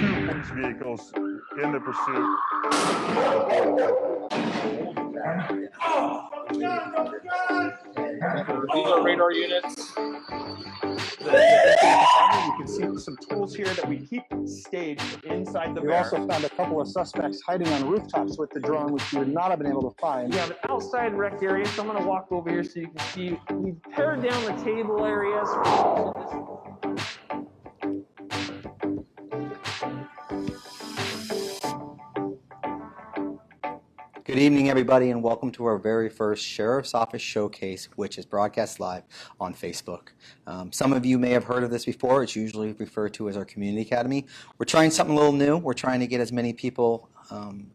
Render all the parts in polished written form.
2 police vehicles in the pursuit. These are radar units. You can see some tools here that we keep staged inside the We also found a couple of suspects hiding on rooftops with the drone, which we would not have been able to find. We have an outside rec area, so I'm going to walk over here so you can see. We pared down the table areas. Good evening, everybody, and welcome to our very first Sheriff's Office Showcase, which is broadcast live on Facebook. Some of you may have heard of this before. It's usually referred to as our Community Academy. We're trying something a little new. We're trying to get as many people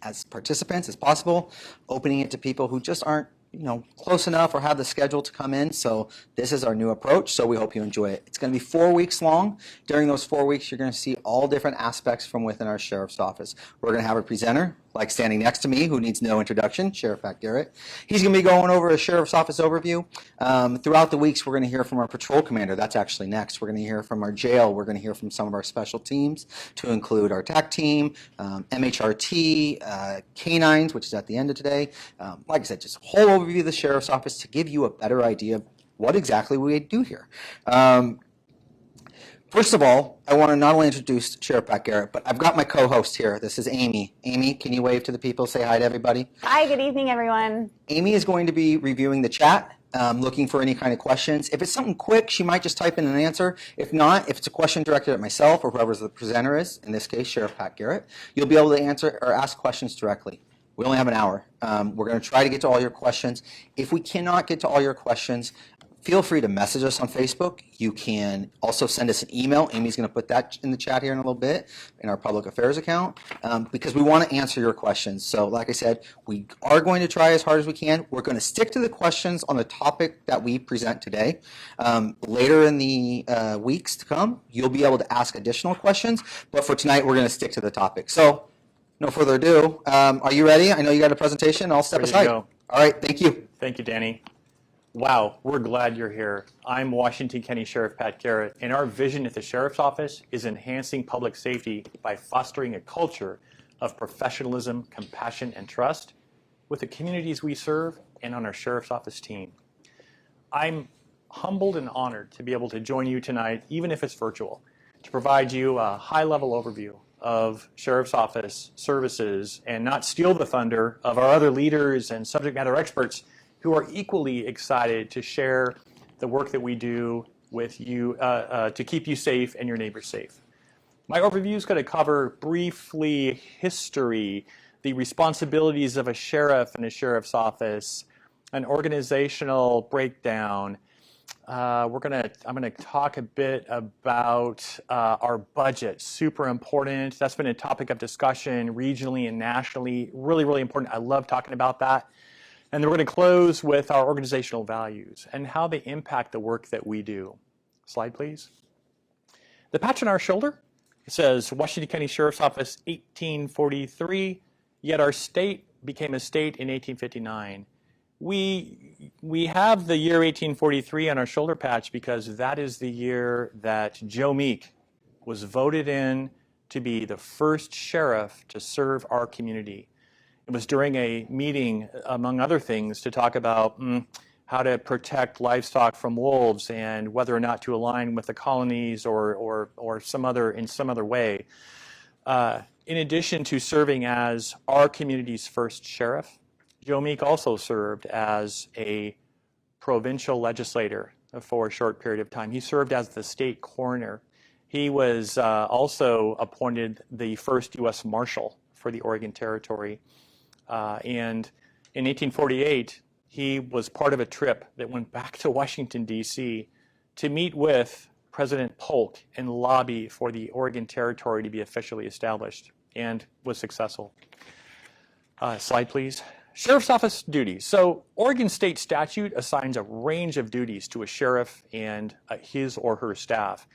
as participants as possible, opening it to people who just aren't close enough or have the schedule to come in. So this is our new approach, so we hope you enjoy it. It's going to be 4 weeks long. During those 4 weeks, you're going to see all different aspects from within our Sheriff's Office. We're going to have a presenter, like standing next to me, who needs no introduction, Sheriff Pat Garrett. He's going to be going over a Sheriff's Office overview. Throughout the weeks, we're going to hear from our patrol commander. That's actually next. We're going to hear from our jail. We're going to hear from some of our special teams, to include our TAC team, MHRT, Canines, which is at the end of today. Like I said, just a whole overview of the Sheriff's Office to give you a better idea of what exactly we do here. First of all, I want to not only introduce Sheriff Pat Garrett, but I've got my co-host here. This is Amy. Amy, can you wave to the people? Say hi to everybody. Hi, good evening, everyone. Amy is going to be reviewing the chat, looking for any kind of questions. If it's something quick, she might just type in an answer. If not, if it's a question directed at myself or whoever the presenter is, in this case, Sheriff Pat Garrett, you'll be able to answer or ask questions directly. We only have an hour. We're going to try to get to all your questions. If we cannot get to all your questions, feel free to message us on Facebook. You can also send us an email. Amy's going to put that in the chat here in a little bit in our public affairs account, because we want to answer your questions. So like I said, we are going to try as hard as we can. We're going to stick to the questions on the topic that we present today. Later in the weeks to come, you'll be able to ask additional questions, but for tonight, we're going to stick to the topic. So no further ado, are you ready? I know you got a presentation. I'll step aside. All right, thank you. Thank you, Danny. Wow, we're glad you're here. I'm Washington County Sheriff Pat Garrett, and our vision at the Sheriff's Office is enhancing public safety by fostering a culture of professionalism, compassion, and trust with the communities we serve and on our Sheriff's Office team. I'm humbled and honored to be able to join you tonight, even if it's virtual, to provide you a high-level overview of Sheriff's Office services and not steal the thunder of our other leaders and subject matter experts who are equally excited to share the work that we do with you to keep you safe and your neighbors safe. My overview is going to cover briefly history, the responsibilities of a sheriff and a sheriff's office, an organizational breakdown. I'm going to talk a bit about our budget, super important. That's been a topic of discussion regionally and nationally, really, really important. I love talking about that. And then we're going to close with our organizational values and how they impact the work that we do. Slide, please. The patch on our shoulder, it says Washington County Sheriff's Office 1843, yet our state became a state in 1859. We have the year 1843 on our shoulder patch because that is the year that Joe Meek was voted in to be the first sheriff to serve our community. It was during a meeting, among other things, to talk about how to protect livestock from wolves and whether or not to align with the colonies or in some other way. In addition to serving as our community's first sheriff, Joe Meek also served as a provincial legislator for a short period of time. He served as the state coroner. He was also appointed the first U.S. Marshal for the Oregon Territory. And in 1848, he was part of a trip that went back to Washington, D.C. to meet with President Polk and lobby for the Oregon Territory to be officially established, and was successful. Slide, please. Sheriff's Office duties. So Oregon state statute assigns a range of duties to a sheriff and his or her staff.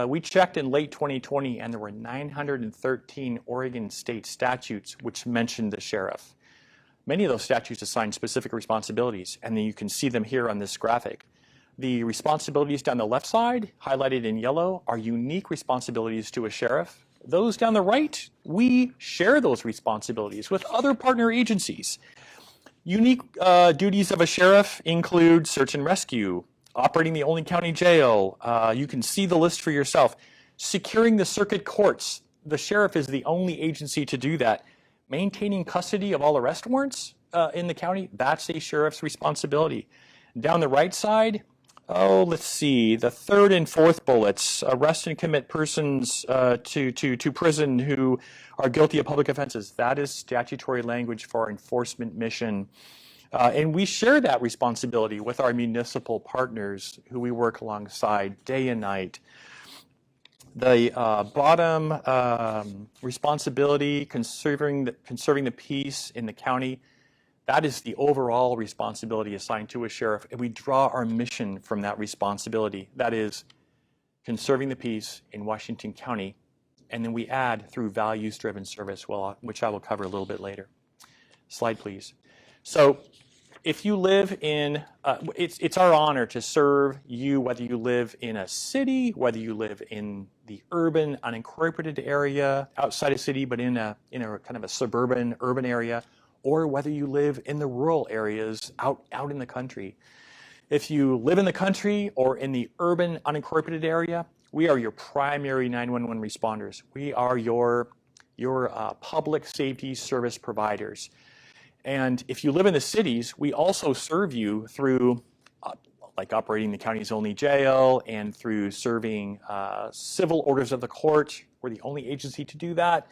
We checked in late 2020 and there were 913 Oregon state statutes which mentioned the sheriff. Many of those statutes assign specific responsibilities, and then you can see them here on this graphic. The responsibilities down the left side, highlighted in yellow, are unique responsibilities to a sheriff those down the right, we share those responsibilities with other partner agencies. Unique duties of a sheriff include search and rescue, operating the only county jail. You can see the list for yourself. Securing the circuit courts. The sheriff is the only agency to do that. Maintaining custody of all arrest warrants in the county, that's a sheriff's responsibility. Down the right side, let's see, the third and fourth bullets, arrest and commit persons to prison who are guilty of public offenses. That is statutory language for our enforcement mission. And we share that responsibility with our municipal partners who we work alongside day and night. The bottom responsibility, conserving the peace in the county, that is the overall responsibility assigned to a sheriff, and we draw our mission from that responsibility. That is conserving the peace in Washington County, and then we add through values-driven service, which I will cover a little bit later. Slide, please. So if you live in, it's our honor to serve you, whether you live in a city, whether you live in the urban, unincorporated area, outside a city, but in a kind of a suburban, urban area, or whether you live in the rural areas out in the country. If you live in the country or in the urban, unincorporated area, we are your primary 911 responders. We are your public safety service providers. And if you live in the cities, we also serve you through like operating the county's only jail and through serving civil orders of the court. We're the only agency to do that.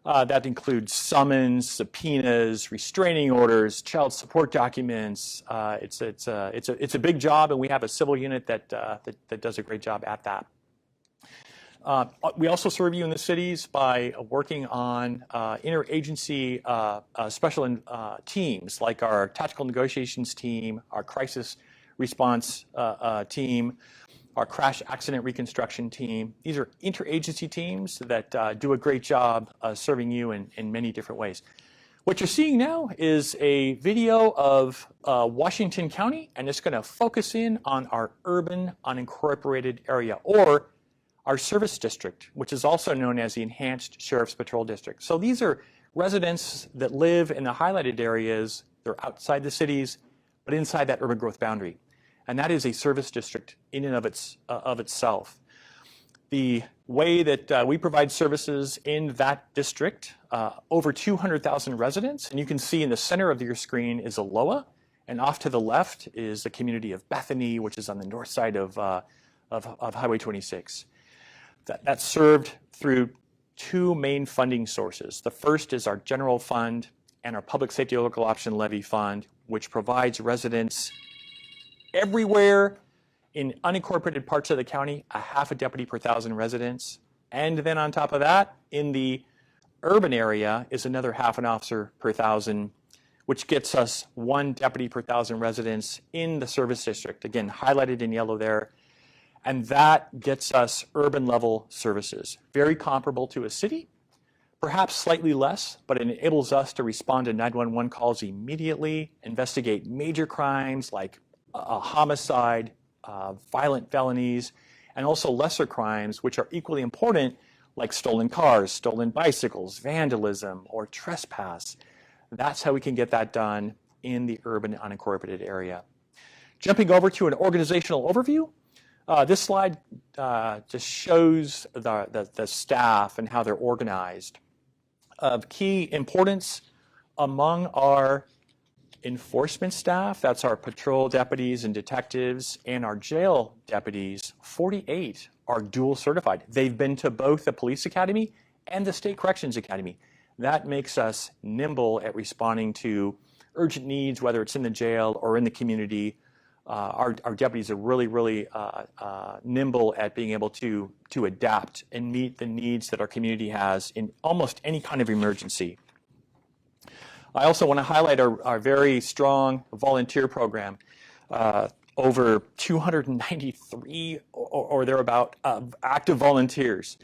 That includes summons, subpoenas, restraining orders, child support documents. It's a big job, and we have a civil unit that does a great job at that. We also serve you in the cities by working on interagency special teams, like our tactical negotiations team, our crisis response team, our crash accident reconstruction team. These are interagency teams that do a great job serving you in many different ways. What you're seeing now is a video of Washington County, and it's going to focus in on our urban unincorporated area, or our service district, which is also known as the Enhanced Sheriff's Patrol District. So these are residents that live in the highlighted areas. They're outside the cities, but inside that urban growth boundary. And that is a service district in and of itself. The way that we provide services in that district, over 200,000 residents, and you can see in the center of your screen is Aloha, and off to the left is the community of Bethany, which is on the north side of Highway 26. That's served through two main funding sources. The first is our general fund and our public safety local option levy fund, which provides residents everywhere in unincorporated parts of the county a half a deputy per 1,000 residents. And then on top of that, in the urban area is another half an officer per 1,000, which gets us 1 deputy per 1,000 residents in the service district, again highlighted in yellow there. And that gets us urban level services, very comparable to a city, perhaps slightly less, but it enables us to respond to 911 calls immediately, investigate major crimes like a homicide, violent felonies, and also lesser crimes, which are equally important, like stolen cars, stolen bicycles, vandalism, or trespass. That's how we can get that done in the urban unincorporated area. Jumping over to an organizational overview, this slide just shows the staff and how they're organized. Of key importance among our enforcement staff, that's our patrol deputies and detectives, and our jail deputies, 48 are dual certified. They've been to both the police academy and the state corrections academy. That makes us nimble at responding to urgent needs, whether it's in the jail or in the community. Our deputies are really nimble at being able to adapt and meet the needs that our community has in almost any kind of emergency. I also want to highlight our very strong volunteer program. Over 293 or thereabout active volunteers.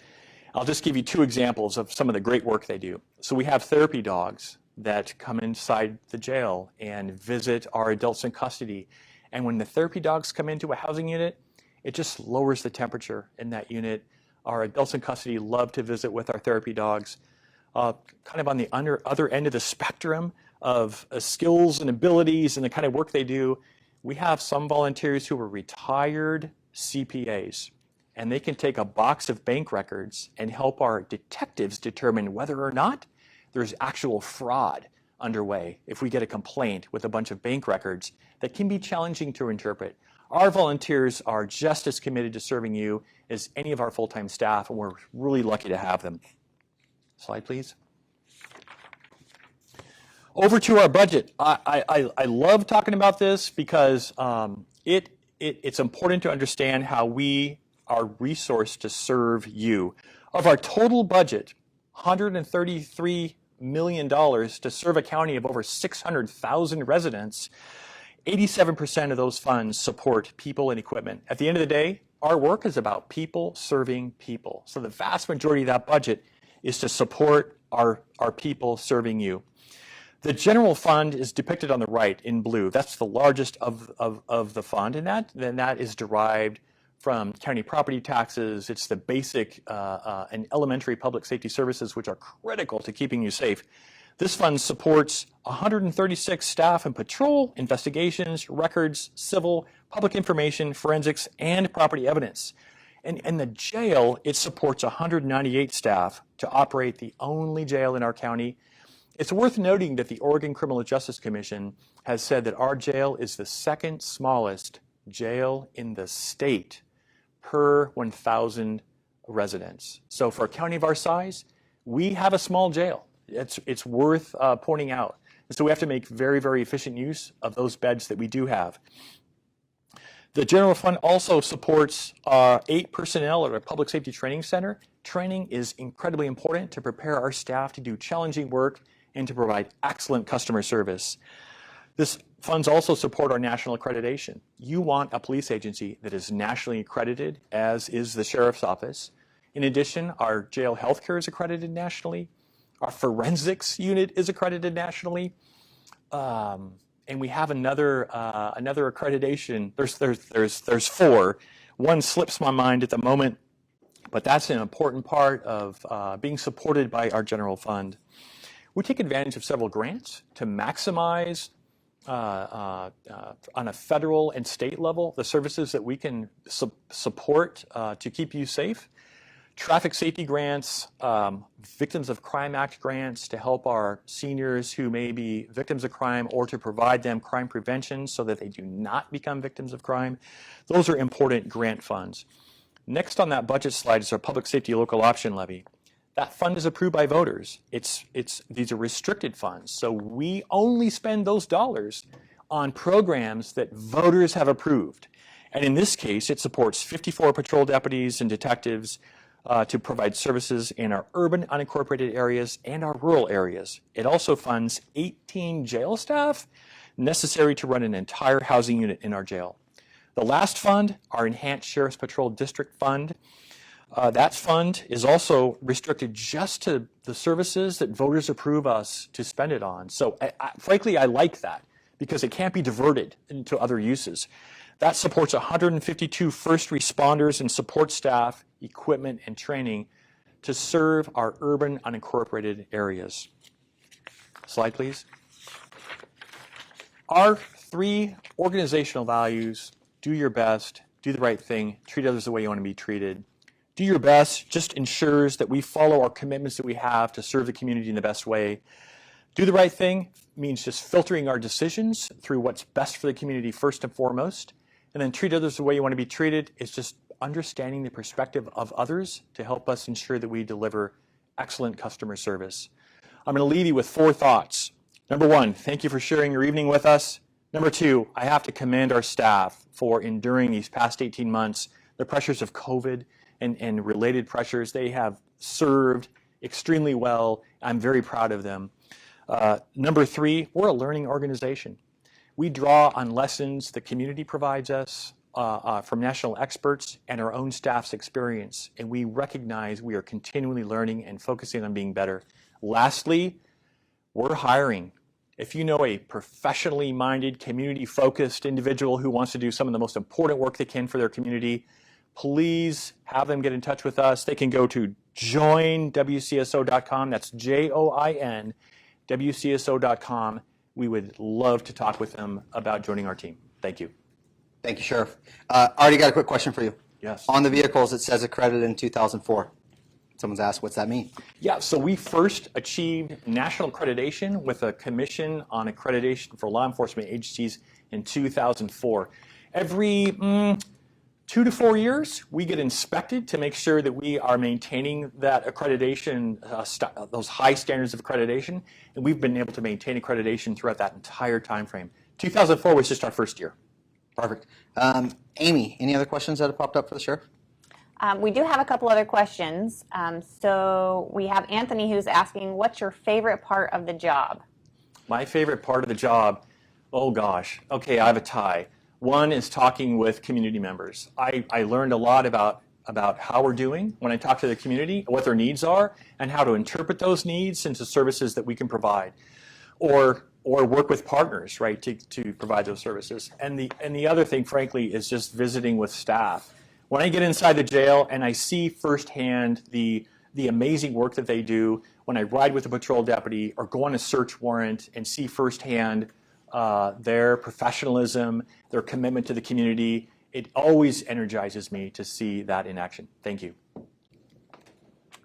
I'll just give you 2 examples of some of the great work they do. So we have therapy dogs that come inside the jail and visit our adults in custody. And when the therapy dogs come into a housing unit, it just lowers the temperature in that unit. Our adults in custody love to visit with our therapy dogs. Kind of on the other end of the spectrum of skills and abilities and the kind of work they do, we have some volunteers who are retired CPAs, and they can take a box of bank records and help our detectives determine whether or not there's actual fraud underway if we get a complaint with a bunch of bank records that can be challenging to interpret. Our volunteers are just as committed to serving you as any of our full-time staff, and we're really lucky to have them. Slide, please. Over to our budget. I love talking about this because it's important to understand how we are resourced to serve you. Of our total budget, $133 million to serve a county of over 600,000 residents, 87% of those funds support people and equipment. At the end of the day, our work is about people serving people. So the vast majority of that budget is to support our people serving you. The general fund is depicted on the right in blue. That's the largest of the fund, and that is derived from county property taxes. It's the basic and elementary public safety services which are critical to keeping you safe. This fund supports 136 staff in patrol, investigations, records, civil, public information, forensics, and property evidence. And the jail, it supports 198 staff to operate the only jail in our county. It's worth noting that the Oregon Criminal Justice Commission has said that our jail is the second smallest jail in the state per 1,000 residents. So for a county of our size, we have a small jail. It's worth pointing out. And so we have to make very, very efficient use of those beds that we do have. The general fund also supports 8 personnel at our Public Safety Training Center. Training is incredibly important to prepare our staff to do challenging work and to provide excellent customer service. This funds also support our national accreditation. You want a police agency that is nationally accredited, as is the Sheriff's Office. In addition, our jail healthcare is accredited nationally. Our forensics unit is accredited nationally. And we have another accreditation. There's 4. One slips my mind at the moment, but that's an important part of being supported by our general fund. We take advantage of several grants to maximize on a federal and state level the services that we can support to keep you safe. Traffic safety grants, Victims of Crime Act grants to help our seniors who may be victims of crime or to provide them crime prevention so that they do not become victims of crime. Those are important grant funds. Next on that budget slide is our Public Safety Local Option Levy. That fund is approved by voters. These are restricted funds, so we only spend those dollars on programs that voters have approved. And in this case, it supports 54 patrol deputies and detectives to provide services in our urban unincorporated areas and our rural areas. It also funds 18 jail staff necessary to run an entire housing unit in our jail. The last fund, our Enhanced Sheriff's Patrol District Fund, that fund is also restricted just to the services that voters approve us to spend it on. So frankly, I like that because it can't be diverted into other uses. That supports 152 first responders and support staff, equipment, and training to serve our urban unincorporated areas. Slide, please. Our 3 organizational values: do your best, do the right thing, treat others the way you want to be treated. Do your best just ensures that we follow our commitments that we have to serve the community in the best way. Do the right thing means just filtering our decisions through what's best for the community first and foremost. And then treat others the way you want to be treated is just understanding the perspective of others to help us ensure that we deliver excellent customer service. I'm going to leave you with 4 thoughts. Number 1, thank you for sharing your evening with us. Number 2, I have to commend our staff for enduring these past 18 months, the pressures of COVID and related pressures. They have served extremely well. I'm very proud of them. Number 3, we're a learning organization. We draw on lessons the community provides us from national experts and our own staff's experience, and we recognize we are continually learning and focusing on being better. Lastly, we're hiring. If you know a professionally minded, community-focused individual who wants to do some of the most important work they can for their community, please have them get in touch with us. They can go to joinwcso.com. That's JOIN, WCSO.com. We would love to talk with them about joining our team. Thank you. Thank you, Sheriff. Already got a quick question for you. Yes. On the vehicles, it says accredited in 2004. Someone's asked, what's that mean? Yeah, so we first achieved national accreditation with a Commission on Accreditation for Law Enforcement Agencies in 2004. Every 2 to 4 years, we get inspected to make sure that we are maintaining that accreditation, those high standards of accreditation, and we've been able to maintain accreditation throughout that entire time frame. 2004 was just our first year. Perfect. Amy, any other questions that have popped up for the Sheriff? We do have a couple other questions. So we have Anthony who's asking, what's your favorite part of the job? My favorite part of the job, oh gosh, okay, I have a tie. One is talking with community members. I learned a lot about how we're doing when I talk to the community, what their needs are, and how to interpret those needs into services that we can provide, or work with partners, right, to provide those services. And the other thing, frankly, is just visiting with staff. When I get inside the jail and I see firsthand the amazing work that they do, when I ride with a patrol deputy or go on a search warrant and see firsthand their professionalism, their commitment to the community, it always energizes me to see that in action. Thank you.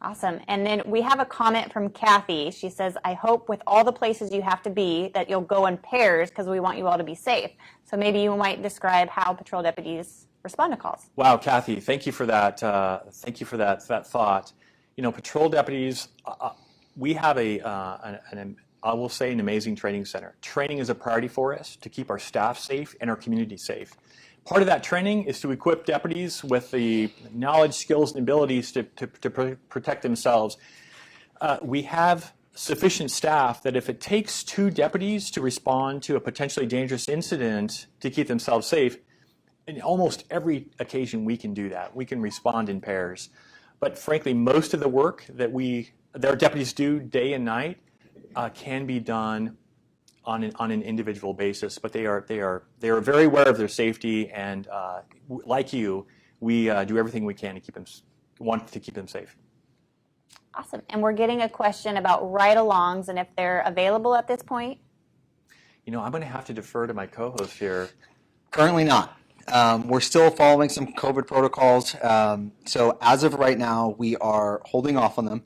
Awesome. And then we have a comment from Kathy. She says, I hope with all the places you have to be that you'll go in pairs because we want you all to be safe. So maybe you might describe how patrol deputies respond to calls. Wow, Kathy, thank you for that. Thank you for that thought. You know, patrol deputies, we have I will say, an amazing training center. Training is a priority for us to keep our staff safe and our community safe. Part of that training is to equip deputies with the knowledge, skills, and abilities to protect themselves. We have sufficient staff that if it takes 2 deputies to respond to a potentially dangerous incident to keep themselves safe, in almost every occasion we can do that. We can respond in pairs. But frankly, most of the work that our deputies do day and night can be done on an individual basis, but they are very aware of their safety, and like you, we do everything we can to want to keep them safe. Awesome. And we're getting a question about ride-alongs and if they're available at this point. You know, I'm going to have to defer to my co-host here. Currently not. We're still following some COVID protocols. So as of right now, we are holding off on them.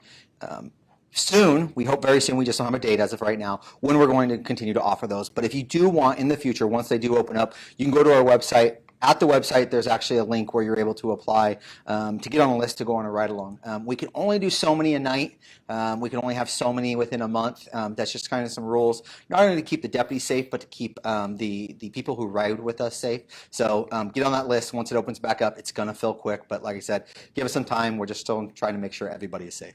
Soon, we hope very soon, we just don't have a date as of right now, when we're going to continue to offer those. But if you do want, in the future, once they do open up, you can go to our website. At the website, there's actually a link where you're able to apply to get on the list to go on a ride-along. We can only do so many a night. We can only have so many within a month. That's just kind of some rules, not only to keep the deputies safe, but to keep the people who ride with us safe. So get on that list. Once it opens back up, it's going to fill quick. But like I said, give us some time. We're just still trying to make sure everybody is safe.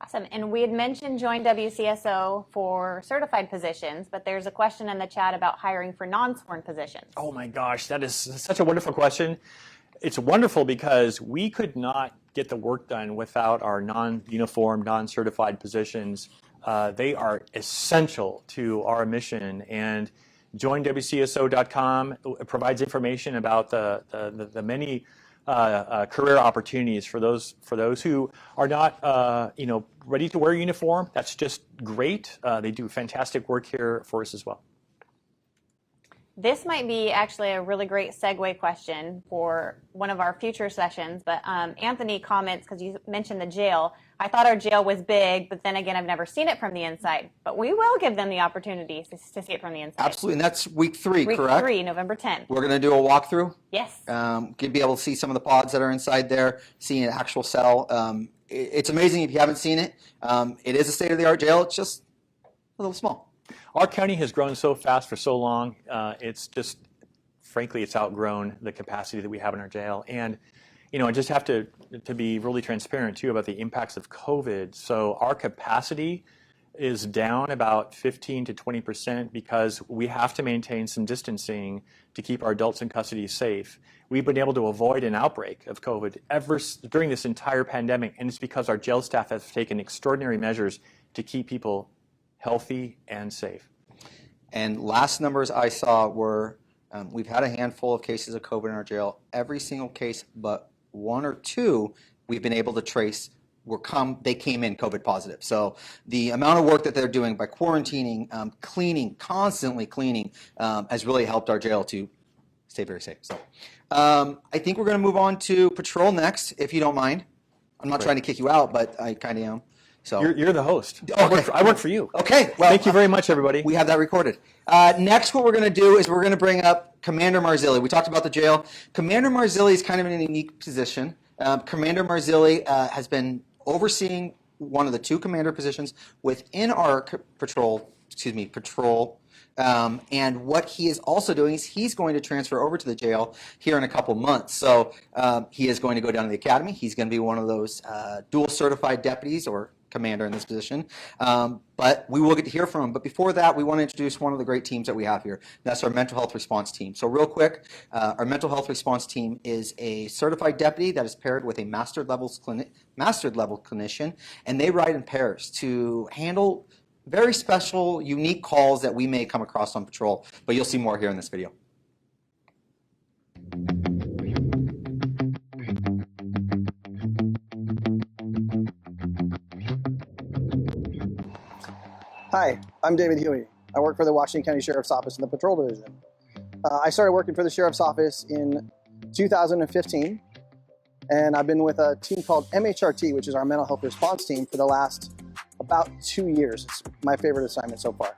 Awesome. And we had mentioned Join WCSO for certified positions, but there's a question in the chat about hiring for non-sworn positions. Oh my gosh, that is such a wonderful question. It's wonderful because we could not get the work done without our non-uniform, non-certified positions. They are essential to our mission, and joinwcso.com provides information about the many career opportunities for those who are not ready to wear a uniform. That's just great. They do fantastic work here for us as well. This might be actually a really great segue question for one of our future sessions, but Anthony comments, because you mentioned the jail. I thought our jail was big, but then again, I've never seen it from the inside. But we will give them the opportunity to see it from the inside. Absolutely, and that's week 3, correct? Week 3, November 10th. We're going to do a walkthrough? Yes. You'll be able to see some of the pods that are inside there, see an actual cell. It's amazing if you haven't seen it. It is a state-of-the-art jail. It's just a little small. Our county has grown so fast for so long. It's just, frankly, it's outgrown the capacity that we have in our jail. And, I just have to be really transparent, too, about the impacts of COVID. So our capacity is down about 15 to 20% because we have to maintain some distancing to keep our adults in custody safe. We've been able to avoid an outbreak of COVID during this entire pandemic, and it's because our jail staff have taken extraordinary measures to keep people healthy and safe. And last numbers I saw were We've had a handful of cases of COVID in our jail. Every single case but one or two we've been able to trace they came in COVID positive. So the amount of work that they're doing by quarantining, cleaning, constantly cleaning, has really helped our jail to stay very safe. So I think we're going to move on to patrol next, if you don't mind. I'm not trying to kick you out, but I kind of am. So You're the host. Okay. I work for you. Okay. Well, thank you very much, everybody. We have that recorded. Next, what we're going to do is we're going to bring up Commander Marzilli. We talked about the jail. Commander Marzilli is kind of in a unique position. Commander Marzilli has been overseeing one of the two commander positions within our patrol. And what he is also doing is he's going to transfer over to the jail here in a couple months. So he is going to go down to the academy. He's going to be one of those dual certified deputies or commander in this position. But we will get to hear from him. But before that, we want to introduce one of the great teams that we have here. That's our mental health response team. So real quick, our mental health response team is a certified deputy that is paired with a mastered level clinician, and they ride in pairs to handle very special, unique calls that we may come across on patrol. But you'll see more here in this video. Hi, I'm David Huey. I work for the Washington County Sheriff's Office in the Patrol Division. I started working for the Sheriff's Office in 2015, and I've been with a team called MHRT, which is our mental health response team, for the last about 2 years. It's my favorite assignment so far.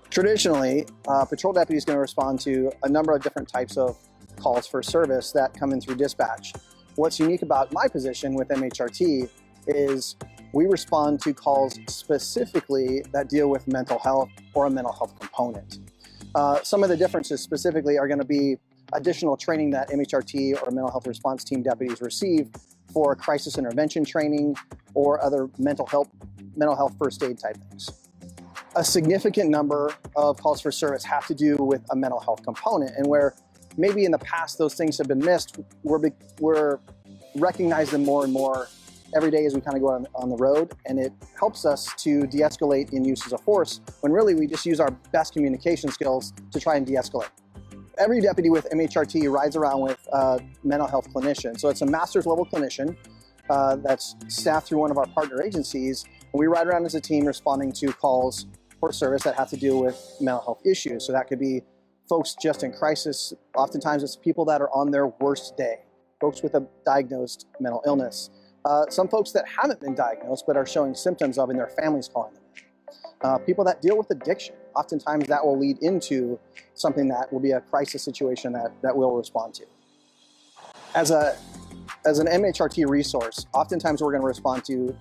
Traditionally, patrol deputy is going to respond to a number of different types of calls for service that come in through dispatch. What's unique about my position with MHRT is we respond to calls specifically that deal with mental health or a mental health component. Some of the differences specifically are going to be additional training that MHRT or mental health response team deputies receive for crisis intervention training or other mental health first aid type things. A significant number of calls for service have to do with a mental health component, and where maybe in the past those things have been missed, we're recognizing them more and more every day as we kind of go on the road, and it helps us to de-escalate in uses of force when really we just use our best communication skills to try and de-escalate. Every deputy with MHRT rides around with a mental health clinician. So it's a master's level clinician that's staffed through one of our partner agencies, and we ride around as a team responding to calls for service that have to deal with mental health issues. So that could be folks just in crisis. Oftentimes it's people that are on their worst day, folks with a diagnosed mental illness. Some folks that haven't been diagnosed but are showing symptoms of, and their families calling them in. People that deal with addiction. Oftentimes that will lead into something that will be a crisis situation that we'll respond to. As an MHRT resource, oftentimes we're going to respond to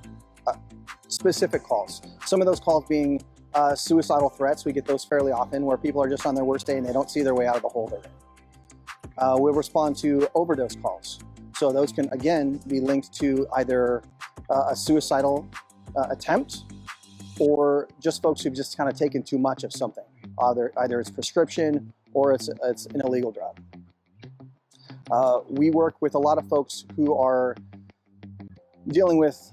specific calls. Some of those calls being suicidal threats. We get those fairly often where people are just on their worst day and they don't see their way out of the hole they're in. We'll respond to overdose calls. So those can, again, be linked to either a suicidal attempt or just folks who've just kind of taken too much of something. Either it's prescription or it's an illegal drug. We work with a lot of folks who are dealing with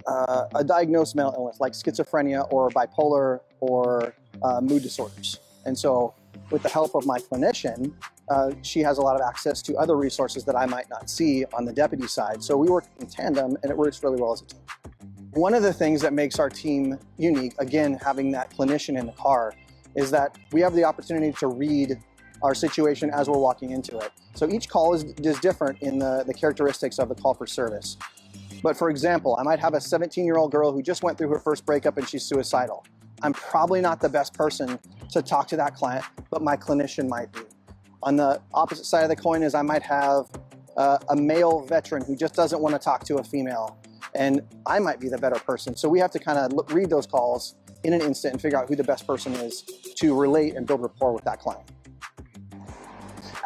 a diagnosed mental illness like schizophrenia or bipolar or mood disorders. And so with the help of my clinician, she has a lot of access to other resources that I might not see on the deputy side. So we work in tandem, and it works really well as a team. One of the things that makes our team unique, again, having that clinician in the car, is that we have the opportunity to read our situation as we're walking into it. So each call is different in the characteristics of the call for service. But for example, I might have a 17-year-old girl who just went through her first breakup and she's suicidal. I'm probably not the best person to talk to that client, but my clinician might be. On the opposite side of the coin is I might have a male veteran who just doesn't want to talk to a female, and I might be the better person. So we have to kind of read those calls in an instant and figure out who the best person is to relate and build rapport with that client.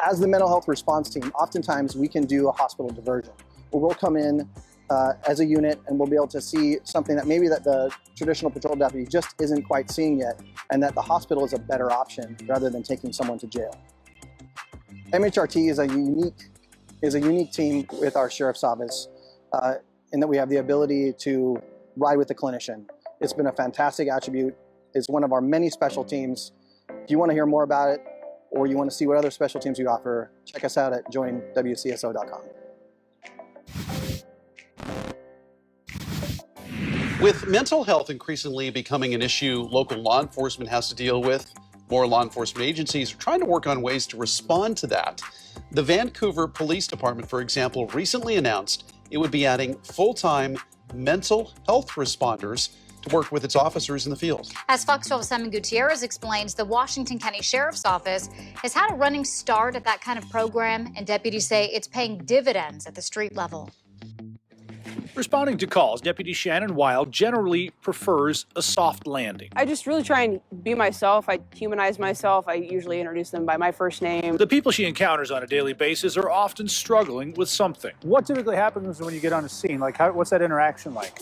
As the mental health response team, oftentimes we can do a hospital diversion, where we'll come in as a unit and we'll be able to see something that maybe that the traditional patrol deputy just isn't quite seeing yet, and that the hospital is a better option rather than taking someone to jail. MHRT is a unique team with our Sheriff's Office in that we have the ability to ride with the clinician. It's been a fantastic attribute. It's one of our many special teams, If you want to hear more about it, or you want to see what other special teams we offer, check us out at joinwcso.com. With mental health increasingly becoming an issue local law enforcement has to deal with, more law enforcement agencies are trying to work on ways to respond to that. The Vancouver Police Department, for example, recently announced it would be adding full-time mental health responders to work with its officers in the field. As Fox 12's Simon Gutierrez explains, the Washington County Sheriff's Office has had a running start at that kind of program, and deputies say it's paying dividends at the street level. Responding to calls, Deputy Shannon Wild generally prefers a soft landing. I just really try and be myself. I humanize myself. I usually introduce them by my first name. The people she encounters on a daily basis are often struggling with something. What typically happens when you get on a scene? Like, what's that interaction like?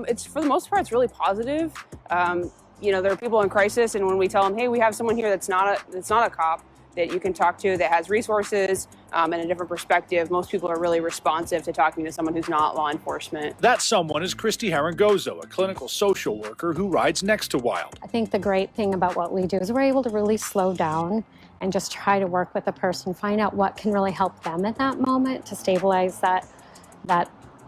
It's for the most part, it's really positive. You know, there are people in crisis, and when we tell them, hey, we have someone here that's not a cop that you can talk to, that has resources and a different perspective, most people are really responsive to talking to someone who's not law enforcement. That someone is Christy Harangozo, a clinical social worker who rides next to Wild. I think the great thing about what we do is we're able to really slow down and just try to work with the person, find out what can really help them at that moment to stabilize that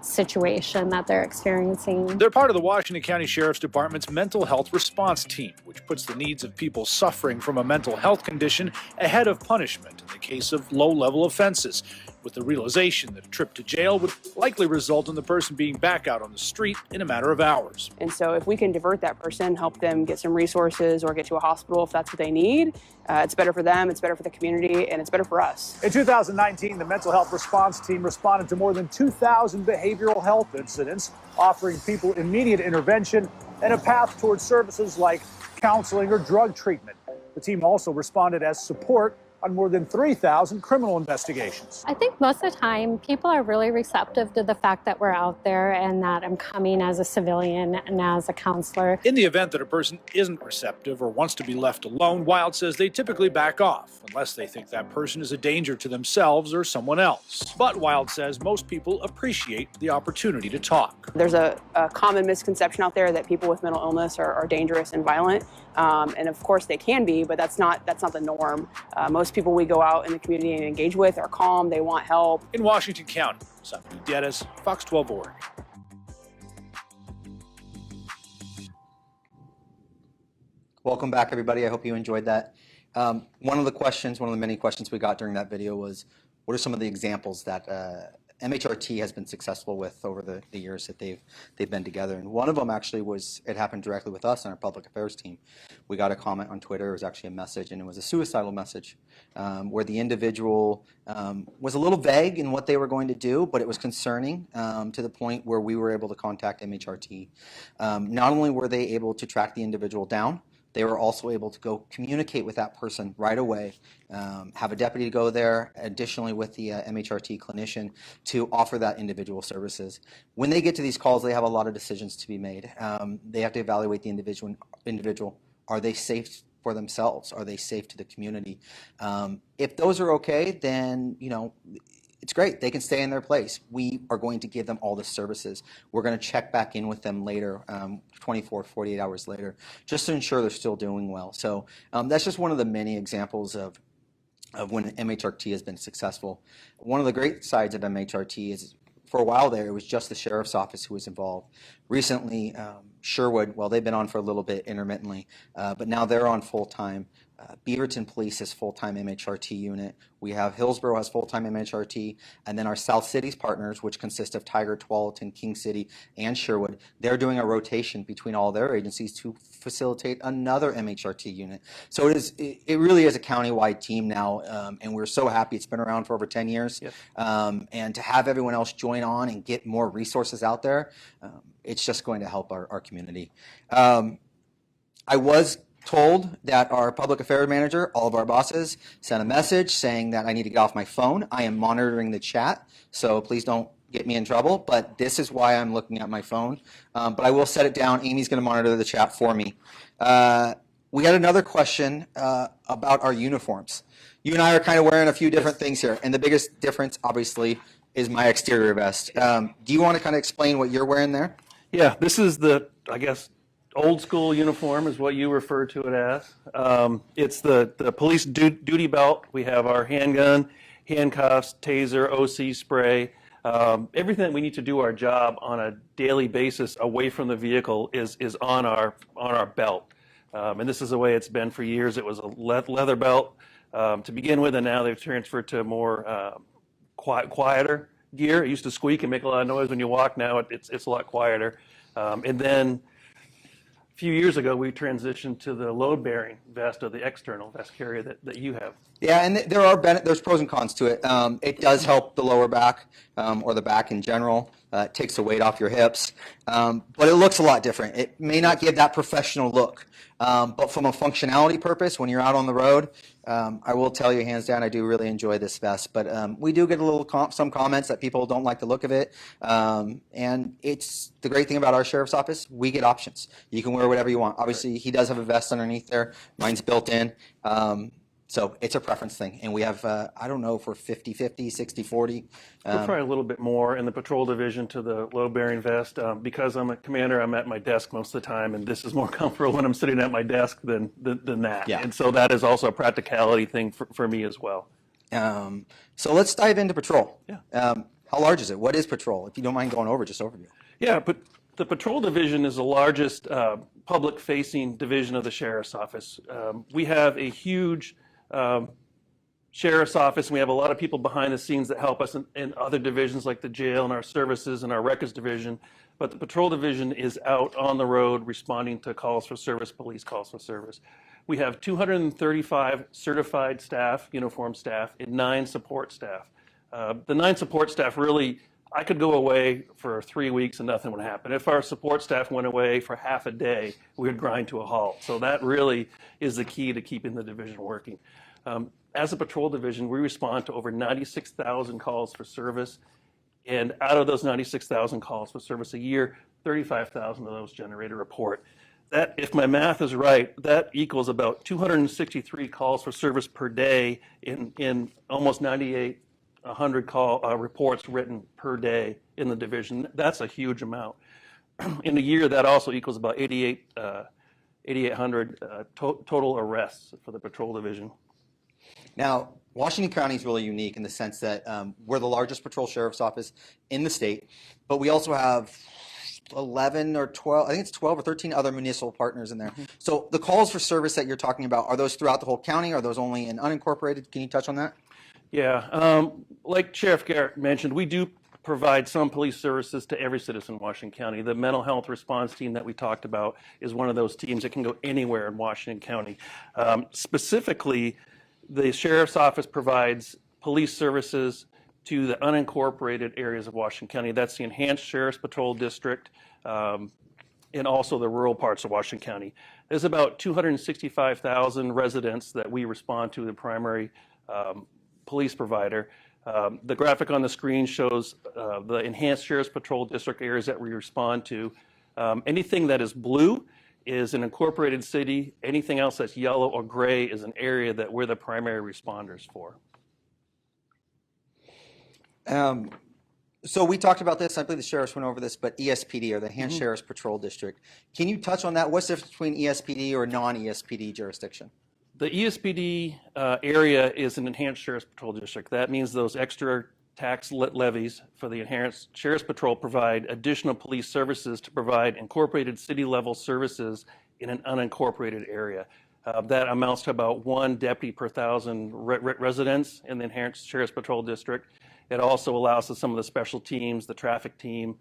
situation that they're experiencing. They're part of the Washington County Sheriff's Department's mental health response team, which puts the needs of people suffering from a mental health condition ahead of punishment in the case of low-level offenses, with the realization that a trip to jail would likely result in the person being back out on the street in a matter of hours. And so if we can divert that person, help them get some resources or get to a hospital if that's what they need, it's better for them, it's better for the community, and it's better for us. In 2019, the mental health response team responded to more than 2,000 behavioral health incidents, offering people immediate intervention and a path towards services like counseling or drug treatment. The team also responded as support on more than 3,000 criminal investigations. I think most of the time people are really receptive to the fact that we're out there and that I'm coming as a civilian and as a counselor. In the event that a person isn't receptive or wants to be left alone, Wild says they typically back off unless they think that person is a danger to themselves or someone else. But Wild says most people appreciate the opportunity to talk. There's a common misconception out there that people with mental illness are dangerous and violent. And of course they can be, but that's not the norm. Most people we go out in the community and engage with are calm, they want help. In Washington County, Simon Gutierrez, Fox 12 Oregon. Welcome back, everybody. I hope you enjoyed that. One of the many questions we got during that video was, what are some of the examples that MHRT has been successful with over the years that they've been together? And one of them actually it happened directly with us on our public affairs team. We got a comment on Twitter. It was actually a message, and it was a suicidal message where the individual was a little vague in what they were going to do, but it was concerning to the point where we were able to contact MHRT. Not only were they able to track the individual down, they were also able to go communicate with that person right away, have a deputy go there, additionally with the MHRT clinician to offer that individual services. When they get to these calls, they have a lot of decisions to be made. They have to evaluate the individual. Are they safe for themselves? Are they safe to the community? If those are okay, then it's great. They can stay in their place. We are going to give them all the services. We're going to check back in with them later, 24, 48 hours later, just to ensure they're still doing well. So that's just one of the many examples of when MHRT has been successful. One of the great sides of MHRT is, for a while there, it was just the Sheriff's Office who was involved. Recently, Sherwood, well, they've been on for a little bit intermittently, but now they're on full-time. Beaverton Police is full-time MHRT unit. We have Hillsborough has full-time MHRT, and then our South Cities partners, which consist of Tiger, Tualatin, King City, and Sherwood, they're doing a rotation between all their agencies to facilitate another MHRT unit. So it really is a county-wide team now, and we're so happy. It's been around for over 10 years, Yep. And to have everyone else join on and get more resources out there, it's just going to help our community. I was told that our public affairs manager, all of our bosses, sent a message saying that I need to get off my phone. I am monitoring the chat, so please don't get me in trouble, but this is why I'm looking at my phone. But I will set it down. Amy's going to monitor the chat for me. We had another question about our uniforms. You and I are kind of wearing a few different things here, and the biggest difference, obviously, is my exterior vest. Do you want to kind of explain what you're wearing there? Yeah, this is the, I guess, old school uniform is what you refer to it as. It's the police duty belt. We have our handgun, handcuffs, taser, OC spray. Everything that we need to do our job on a daily basis away from the vehicle is on our belt. And this is the way it's been for years. It was a leather belt to begin with, and now they've transferred to more quieter gear. It used to squeak and make a lot of noise when you walk. Now it's a lot quieter. And then a few years ago, we transitioned to the load-bearing vest, or the external vest carrier that you have. Yeah, and there's pros and cons to it. It does help the lower back or the back in general. It takes the weight off your hips, but it looks a lot different. It may not give that professional look, but from a functionality purpose, when you're out on the road, I will tell you hands down, I do really enjoy this vest. But we do get some comments that people don't like the look of it, and it's the great thing about our sheriff's office. We get options. You can wear whatever you want. Obviously, he does have a vest underneath there. Mine's built in. So it's a preference thing, and we have, I don't know if we're 50-50, 60-40. We're probably a little bit more in the patrol division to the load-bearing vest. Because I'm a commander, I'm at my desk most of the time, and this is more comfortable when I'm sitting at my desk than that. Yeah. And so that is also a practicality thing for me as well. So let's dive into patrol. Yeah. How large is it? What is patrol? If you don't mind going over, just overview. Yeah, but the patrol division is the largest public-facing division of the sheriff's office. We have a huge sheriff's office, and we have a lot of people behind the scenes that help us in other divisions like the jail and our services and our records division. But the patrol division is out on the road responding to calls for service, police calls for service. We have 235 certified staff, uniformed staff, and 9 support staff. The 9 support staff really, I could go away for 3 weeks and nothing would happen. If our support staff went away for half a day, we would grind to a halt. So that really is the key to keeping the division working. As a patrol division, we respond to over 96,000 calls for service. And out of those 96,000 calls for service a year, 35,000 of those generate a report. That, if my math is right, that equals about 263 calls for service per day in almost 9,800 reports written per day in the division. That's a huge amount. In a year, that also equals about 8,800 total arrests for the patrol division. Now, Washington County is really unique in the sense that we're the largest patrol sheriff's office in the state, but we also have 11 or 12, I think it's 12 or 13 other municipal partners in there. Mm-hmm. So the calls for service that you're talking about, are those throughout the whole county? Are those only in unincorporated? Can you touch on that? Yeah, like Sheriff Garrett mentioned, we do provide some police services to every citizen in Washington County. The mental health response team that we talked about is one of those teams that can go anywhere in Washington County. Specifically, the Sheriff's Office provides police services to the unincorporated areas of Washington County. That's the Enhanced Sheriff's Patrol District and also the rural parts of Washington County. There's about 265,000 residents that we respond to, the primary police provider. The graphic on the screen shows the Enhanced Sheriff's Patrol District areas that we respond to. Anything that is blue is an incorporated city. Anything else that's yellow or gray is an area that we're the primary responders for. So we talked about this, I believe the sheriffs went over this, but ESPD, or the Enhanced Sheriff's Patrol District. Can you touch on that? What's the difference between ESPD or non-ESPD jurisdiction? The ESPD area is an Enhanced Sheriff's Patrol District. That means those extra tax levies for the Enhanced Sheriff's Patrol provide additional police services to provide incorporated city-level services in an unincorporated area. That amounts to about 1 deputy per 1,000 residents in the Enhanced Sheriff's Patrol District. It also allows some of the special teams, the traffic team,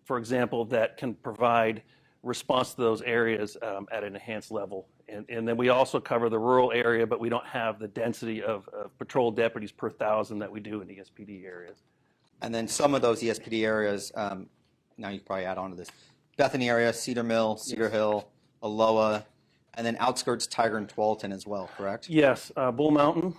for example, that can provide response to those areas at an enhanced level. And then we also cover the rural area, but we don't have the density of patrol deputies per 1,000 that we do in ESPD areas. And then some of those ESPD areas, now you can probably add on to this, Bethany area, Cedar Mill, Cedar Hill, Aloha, and then outskirts Tiger and Tualatin as well, correct? Yes, Bull Mountain,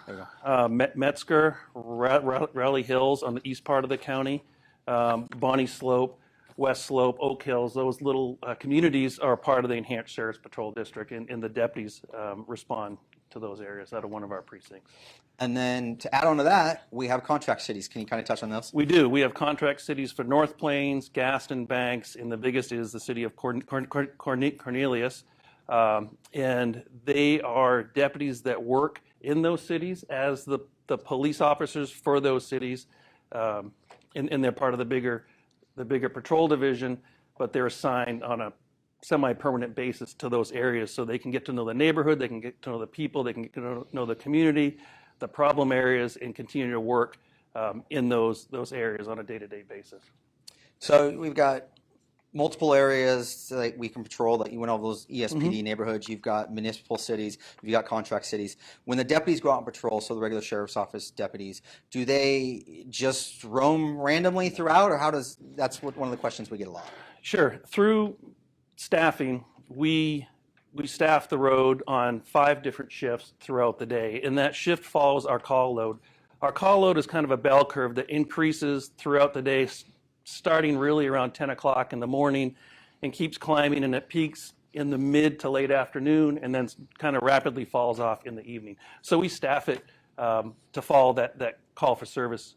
Metzger, Raleigh Hills on the east part of the county, Bonnie Slope, West Slope, Oak Hills, those little communities are part of the Enhanced Sheriff's Patrol District, and the deputies respond to those areas out of one of our precincts. And then to add on to that, we have contract cities. Can you kind of touch on those? We do. We have contract cities for North Plains, Gaston, Banks, and the biggest is the city of Cornelius. And they are deputies that work in those cities as the police officers for those cities. And they're part of the bigger patrol division, but they're assigned on a semi-permanent basis to those areas so they can get to know the neighborhood, they can get to know the people, they can get to know the community, the problem areas, and continue to work in those areas on a day-to-day basis. So we've got multiple areas that we can patrol, that you went over those ESPD neighborhoods, you've got municipal cities, you've got contract cities. When the deputies go out and patrol, so the regular sheriff's office deputies, do they just roam randomly throughout, or that's one of the questions we get a lot. Sure. Through staffing, we staff the road on 5 different shifts throughout the day, and that shift follows our call load. Our call load is kind of a bell curve that increases throughout the day, starting really around 10 o'clock in the morning and keeps climbing, and it peaks in the mid to late afternoon and then kind of rapidly falls off in the evening. So we staff it to follow that call for service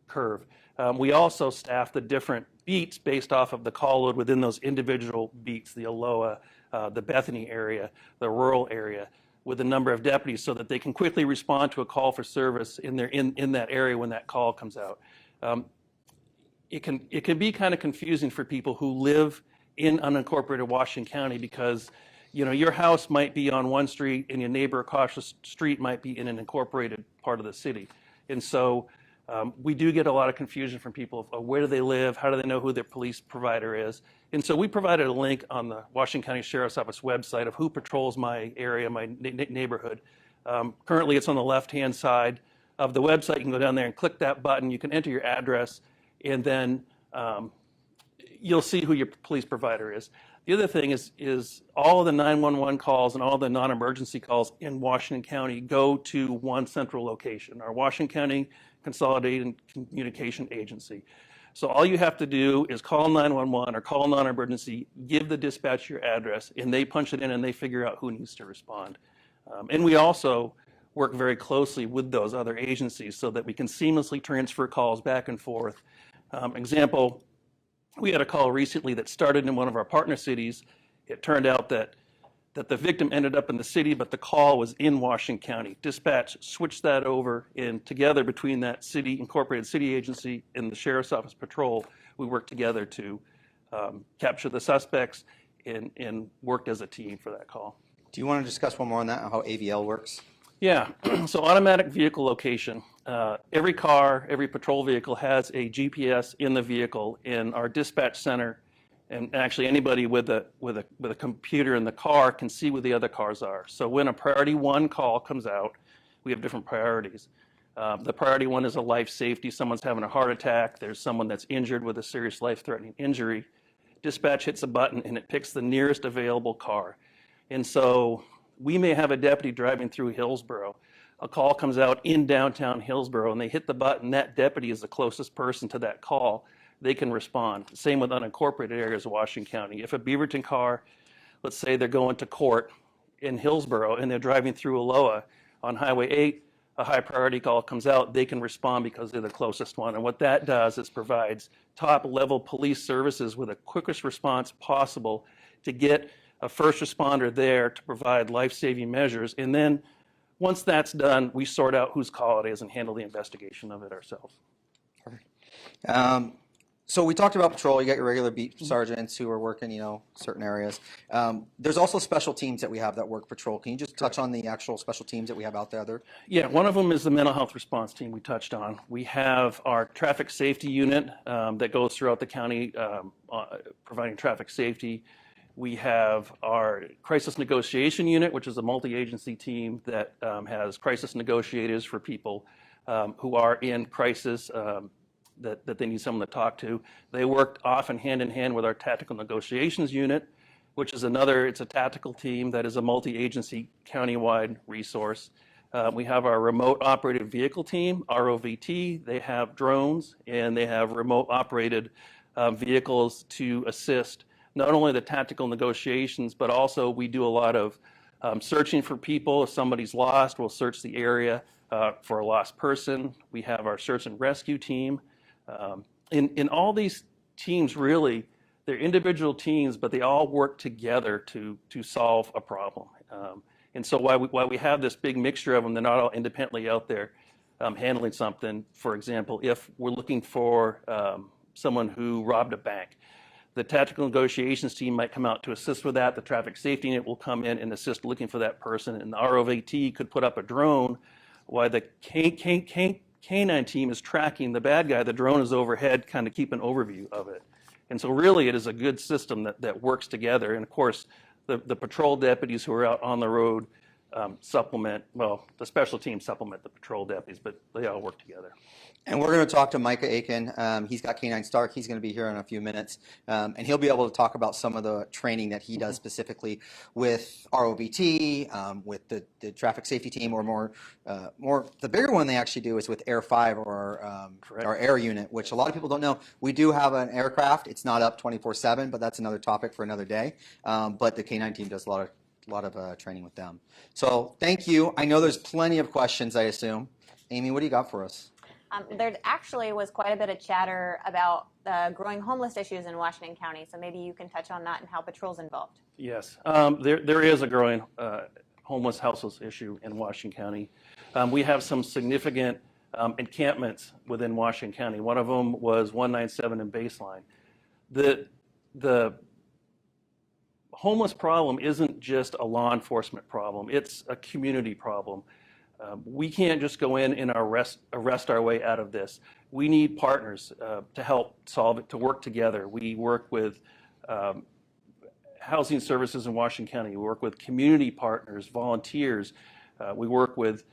curve. We also staff the different beats based off of the call load within those individual beats, the Aloha, the Bethany area, the rural area, with a number of deputies so that they can quickly respond to a call for service in that area when that call comes out. It can be kind of confusing for people who live in unincorporated Washington County because, you know, your house might be on one street and your neighbor across the street might be in an incorporated part of the city. And so we do get a lot of confusion from people of where do they live, how do they know who their police provider is. And so we provided a link on the Washington County Sheriff's Office website of who patrols my area, my neighborhood. Currently it's on the left-hand side of the website. You can go down there and click that button. You can enter your address, and then you'll see who your police provider is. The other thing is all of the 911 calls and all the non-emergency calls in Washington County go to one central location, our Washington County Consolidated Communication Agency. So all you have to do is call 911 or call non-emergency, give the dispatch your address, and they punch it in and they figure out who needs to respond. And we also work very closely with those other agencies so that we can seamlessly transfer calls back and forth. Example, we had a call recently that started in one of our partner cities. It turned out that the victim ended up in the city, but the call was in Washington County. Dispatch switched that over, and together between that city, incorporated city agency and the Sheriff's Office patrol, we worked together to capture the suspects and worked as a team for that call. Do you want to discuss one more on that, how AVL works? Yeah, so automatic vehicle location. Every car, every patrol vehicle has a GPS in the vehicle, and our dispatch center, and actually anybody with a computer in the car can see where the other cars are. So when a priority 1 call comes out, we have different priorities. The priority 1 is a life safety. Someone's having a heart attack. There's someone that's injured with a serious life-threatening injury. Dispatch hits a button and it picks the nearest available car. And so we may have a deputy driving through Hillsborough. A call comes out in downtown Hillsborough and they hit the button. That deputy is the closest person to that call. They can respond. Same with unincorporated areas of Washington County. If a Beaverton car, let's say they're going to court in Hillsborough and they're driving through Aloha on Highway 8, a high priority call comes out, they can respond because they're the closest one. And what that does is provides top level police services with the quickest response possible to get a first responder there to provide life-saving measures. And then once that's done, we sort out whose call it is and handle the investigation of it ourselves. So we talked about patrol. You got your regular beat sergeants who are working, you know, certain areas. There's also special teams that we have that work patrol. Can you just touch on the actual special teams that we have out there? Yeah, one of them is the mental health response team we touched on. We have our traffic safety unit that goes throughout the county providing traffic safety. We have our crisis negotiation unit, which is a multi-agency team that has crisis negotiators for people who are in crisis that they need someone to talk to. They worked often hand in hand with our tactical negotiations unit, which is it's a tactical team that is a multi-agency countywide resource. We have our remote operated vehicle team, ROVT. They have drones and they have remote operated vehicles to assist not only the tactical negotiations, but also we do a lot of Searching for people. If somebody's lost, we'll search the area for a lost person. We have our search and rescue team. In all these teams, really, they're individual teams, but they all work together to solve a problem. And so while we have this big mixture of them, they're not all independently out there handling something. For example, if we're looking for someone who robbed a bank, the tactical negotiations team might come out to assist with that. The traffic safety unit will come in and assist looking for that person. And the ROVT could put up a drone while the Canine team is tracking the bad guy. The drone is overhead, kind of keep an overview of it. And so really it is a good system that works together. And of course, the patrol deputies who are out on the road supplement, well, the special teams supplement the patrol deputies, but they all work together. And we're going to talk to Micah Aiken. He's got Canine Stark. He's going to be here in a few minutes. And he'll be able to talk about some of the training that he does specifically with ROVT, with the traffic safety team, or more, the bigger one they actually do is with Air 5 or our air unit, which a lot of people don't know. We do have an aircraft. It's not up 24/7, but that's another topic for another day. But the Canine team does a lot of training with them. So thank you. I know there's plenty of questions, I assume. Amy, what do you got for us? There actually was quite a bit of chatter about the growing homeless issues in Washington County, so maybe you can touch on that and how patrol's involved. Yes, there is a growing homeless households issue in Washington County. We have some significant encampments within Washington County. One of them was 197 in Baseline. The homeless problem isn't just a law enforcement problem, it's a community problem. We can't just go in and arrest our way out of this. We need partners to help solve it, to work together. We work with housing services in Washington County. We work with community partners, volunteers. We work with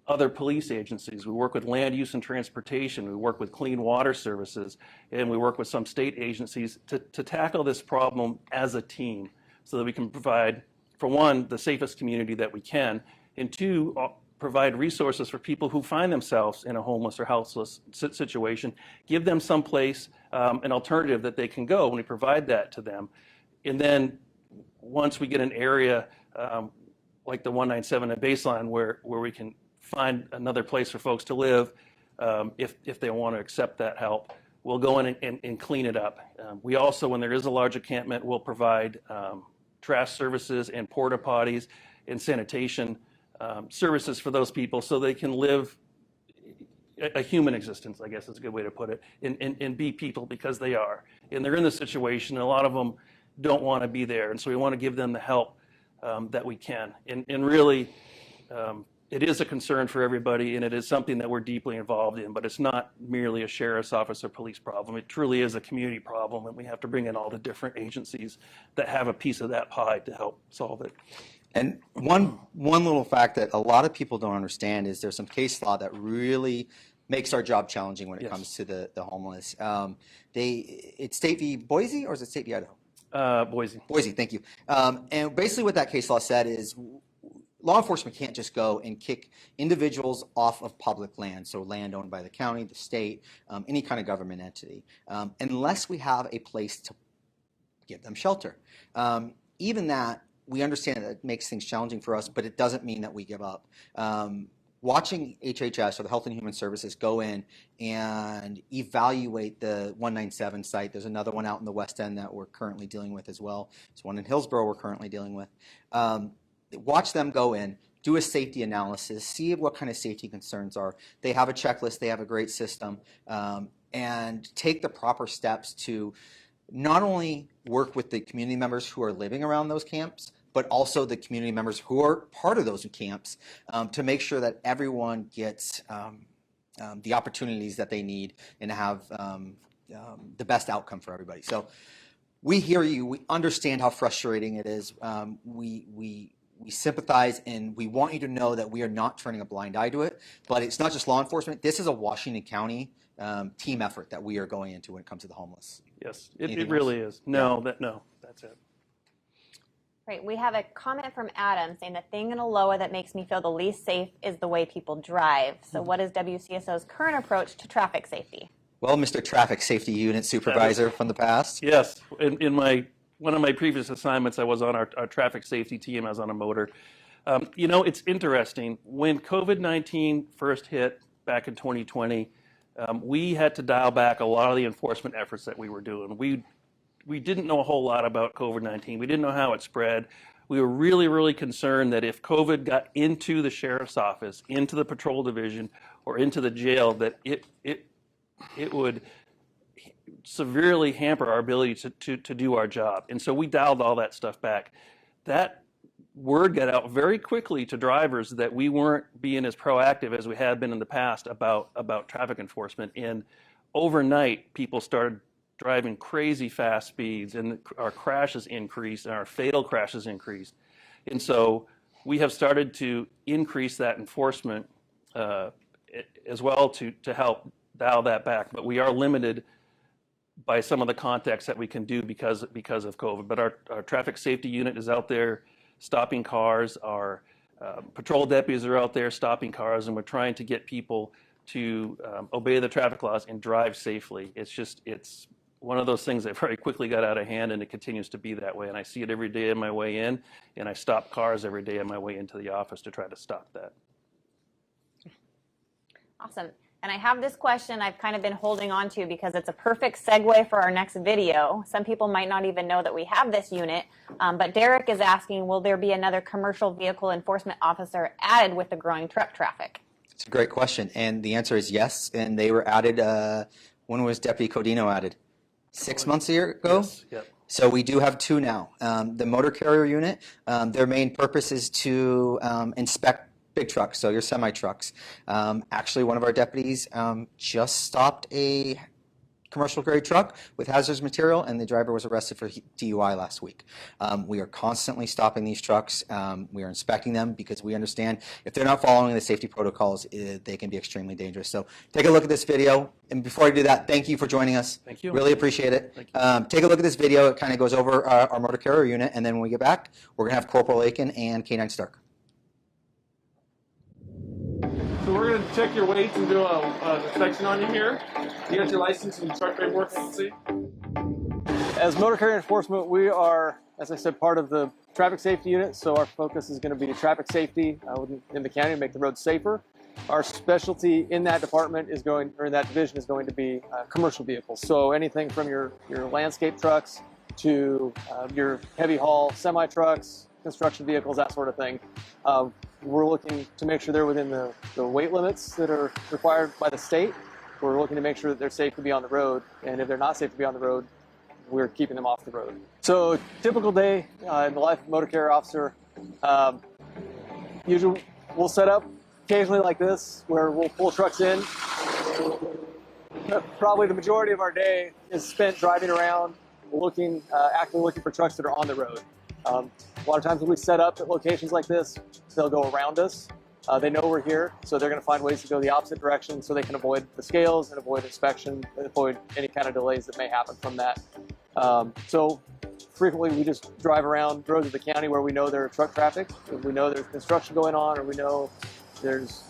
other police agencies. We work with land use and transportation. We work with clean water services. And we work with some state agencies to tackle this problem as a team so that we can provide, for one, the safest community that we can, and two, provide resources for people who find themselves in a homeless or houseless situation, give them some place, an alternative that they can go, and we provide that to them. And then once we get an area like the 197 at Baseline where we can find another place for folks to live, if they want to accept that help, we'll go in and clean it up. We also, when there is a large encampment, will provide trash services and porta potties and sanitation services for those people so they can live a human existence, I guess is a good way to put it, and be people because they are. And they're in this situation, and a lot of them don't want to be there. And so we want to give them the help that we can. And really, it is a concern for everybody, and it is something that we're deeply involved in, but it's not merely a sheriff's office or police problem. It truly is a community problem, and we have to bring in all the different agencies that have a piece of that pie to help solve it. And one little fact that a lot of people don't understand is there's some case law that really makes our job challenging when it comes to the homeless. It's State v. Boise, or is it State v. Idaho? Boise. Boise, thank you. And basically what that case law said is law enforcement can't just go and kick individuals off of public land, so land owned by the county, the state, any kind of government entity, unless we have a place to give them shelter. Even that, we understand that it makes things challenging for us, but it doesn't mean that we give up. Watching HHS, or the Health and Human Services, go in and evaluate the 197 site. There's another one out in the West End that we're currently dealing with as well. There's one in Hillsborough we're currently dealing with. Watch them go in, do a safety analysis, see what kind of safety concerns are. They have a checklist, they have a great system, and take the proper steps to not only work with the community members who are living around those camps, but also the community members who are part of those camps, to make sure that everyone gets the opportunities that they need and have the best outcome for everybody. So we hear you, we understand how frustrating it is. We sympathize, and we want you to know that we are not turning a blind eye to it, but it's not just law enforcement. This is a Washington County team effort that we are going into when it comes to the homeless. Yes, it really is. No, that's it. Great. We have a comment from Adam saying the thing in Aloha that makes me feel the least safe is the way people drive. So what is WCSO's current approach to traffic safety? Well, Mr. Traffic Safety Unit Supervisor from the past. Yes. In one of my previous assignments, I was on our traffic safety team. I was on a motor. You know, it's interesting. When COVID-19 first hit back in 2020, we had to dial back a lot of the enforcement efforts that we were doing. We didn't know a whole lot about COVID-19. We didn't know how it spread. We were really, really concerned that if COVID got into the sheriff's office, into the patrol division, or into the jail, that it would severely hamper our ability to do our job. And so we dialed all that stuff back. That word got out very quickly to drivers that we weren't being as proactive as we had been in the past about traffic enforcement. And overnight, people started driving crazy fast speeds, and our crashes increased, and our fatal crashes increased. And so we have started to increase that enforcement as well to help dial that back. But we are limited by some of the contacts that we can do because of COVID. But our traffic safety unit is out there stopping cars. Our patrol deputies are out there stopping cars, and we're trying to get people to obey the traffic laws and drive safely. It's one of those things that very quickly got out of hand, and it continues to be that way. And I see it every day on my way in, and I stop cars every day on my way into the office to try to stop that. Awesome. And I have this question I've kind of been holding on to because it's a perfect segue for our next video. Some people might not even know that we have this unit, but Derek is asking, will there be another commercial vehicle enforcement officer added with the growing truck traffic? It's a great question, and the answer is yes. And they were added, when was Deputy Codino added? 6 months ago? Yes. Yep. So we do have two now. The motor carrier unit, their main purpose is to inspect big trucks, so your semi-trucks. Actually, one of our deputies just stopped a commercial grade truck with hazardous material, and the driver was arrested for DUI last week. We are constantly stopping these trucks. We are inspecting them because we understand if they're not following the safety protocols, they can be extremely dangerous. So take a look at this video. And before I do that, thank you for joining us. Thank you. Really appreciate it. Thank you. Take a look at this video. It kind of goes over our motor carrier unit, and then when we get back, we're going to have Corporal Aiken and Canine Stark. So we're going to check your weights and do an inspection on you here. You got your license and truck paperwork, I can see. As motor carrier enforcement, we are, as I said, part of the traffic safety unit, so our focus is going to be traffic safety in the county to make the roads safer. Our specialty in that department is going, or in that division is going to be commercial vehicles. So anything from your landscape trucks to your heavy haul semi-trucks, construction vehicles, that sort of thing. We're looking to make sure they're within the weight limits that are required by the state. We're looking to make sure that they're safe to be on the road, and if they're not safe to be on the road, we're keeping them off the road. So typical day in the life of a motor carrier officer, usually we'll set up occasionally like this where we'll pull trucks in. Probably the majority of our day is spent driving around, actively looking for trucks that are on the road. A lot of times when we set up at locations like this, they'll go around us. They know we're here, so they're going to find ways to go the opposite direction so they can avoid the scales and avoid inspection and avoid any kind of delays that may happen from that. So frequently we just drive around roads of the county where we know there's truck traffic, if we know there's construction going on, or we know there's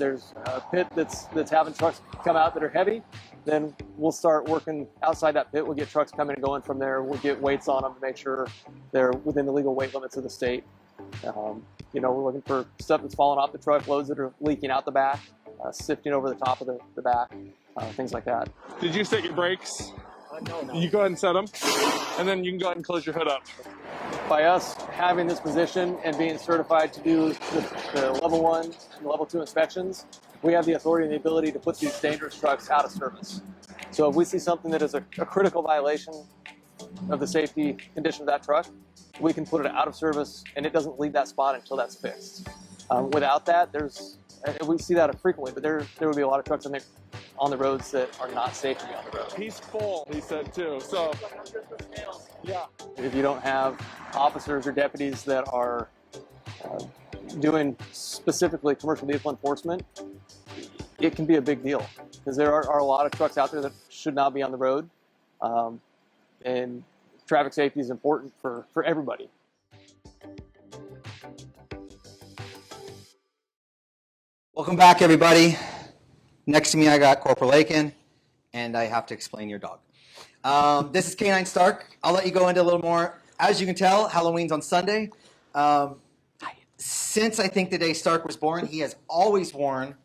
a pit that's having trucks come out that are heavy, then we'll start working outside that pit. We'll get trucks coming and going from there. We'll get weights on them to make sure they're within the legal weight limits of the state. We're looking for stuff that's falling off the truck, loads that are leaking out the back, sifting over the top of the back, things like that. Did you set your brakes? No. You go ahead and set them, and then you can go ahead and close your hood up. By us having this position and being certified to do the level 1 and level 2 inspections, we have the authority and the ability to put these dangerous trucks out of service. So if we see something that is a critical violation of the safety condition of that truck, we can put it out of service, and it doesn't leave that spot until that's fixed. Without that, we see that frequently, but there would be a lot of trucks on the roads that are not safe to be on the road. He's full, he said too. So, yeah. If you don't have officers or deputies that are doing specifically commercial vehicle enforcement, it can be a big deal because there are a lot of trucks out there that should not be on the road, and traffic safety is important for everybody. Welcome back, everybody. Next to me, I got Corporal Aiken, and I have to explain your dog. This is Canine Stark. I'll let you go into a little more. As you can tell, Halloween's on Sunday. since I think the day Stark was born, he has always worn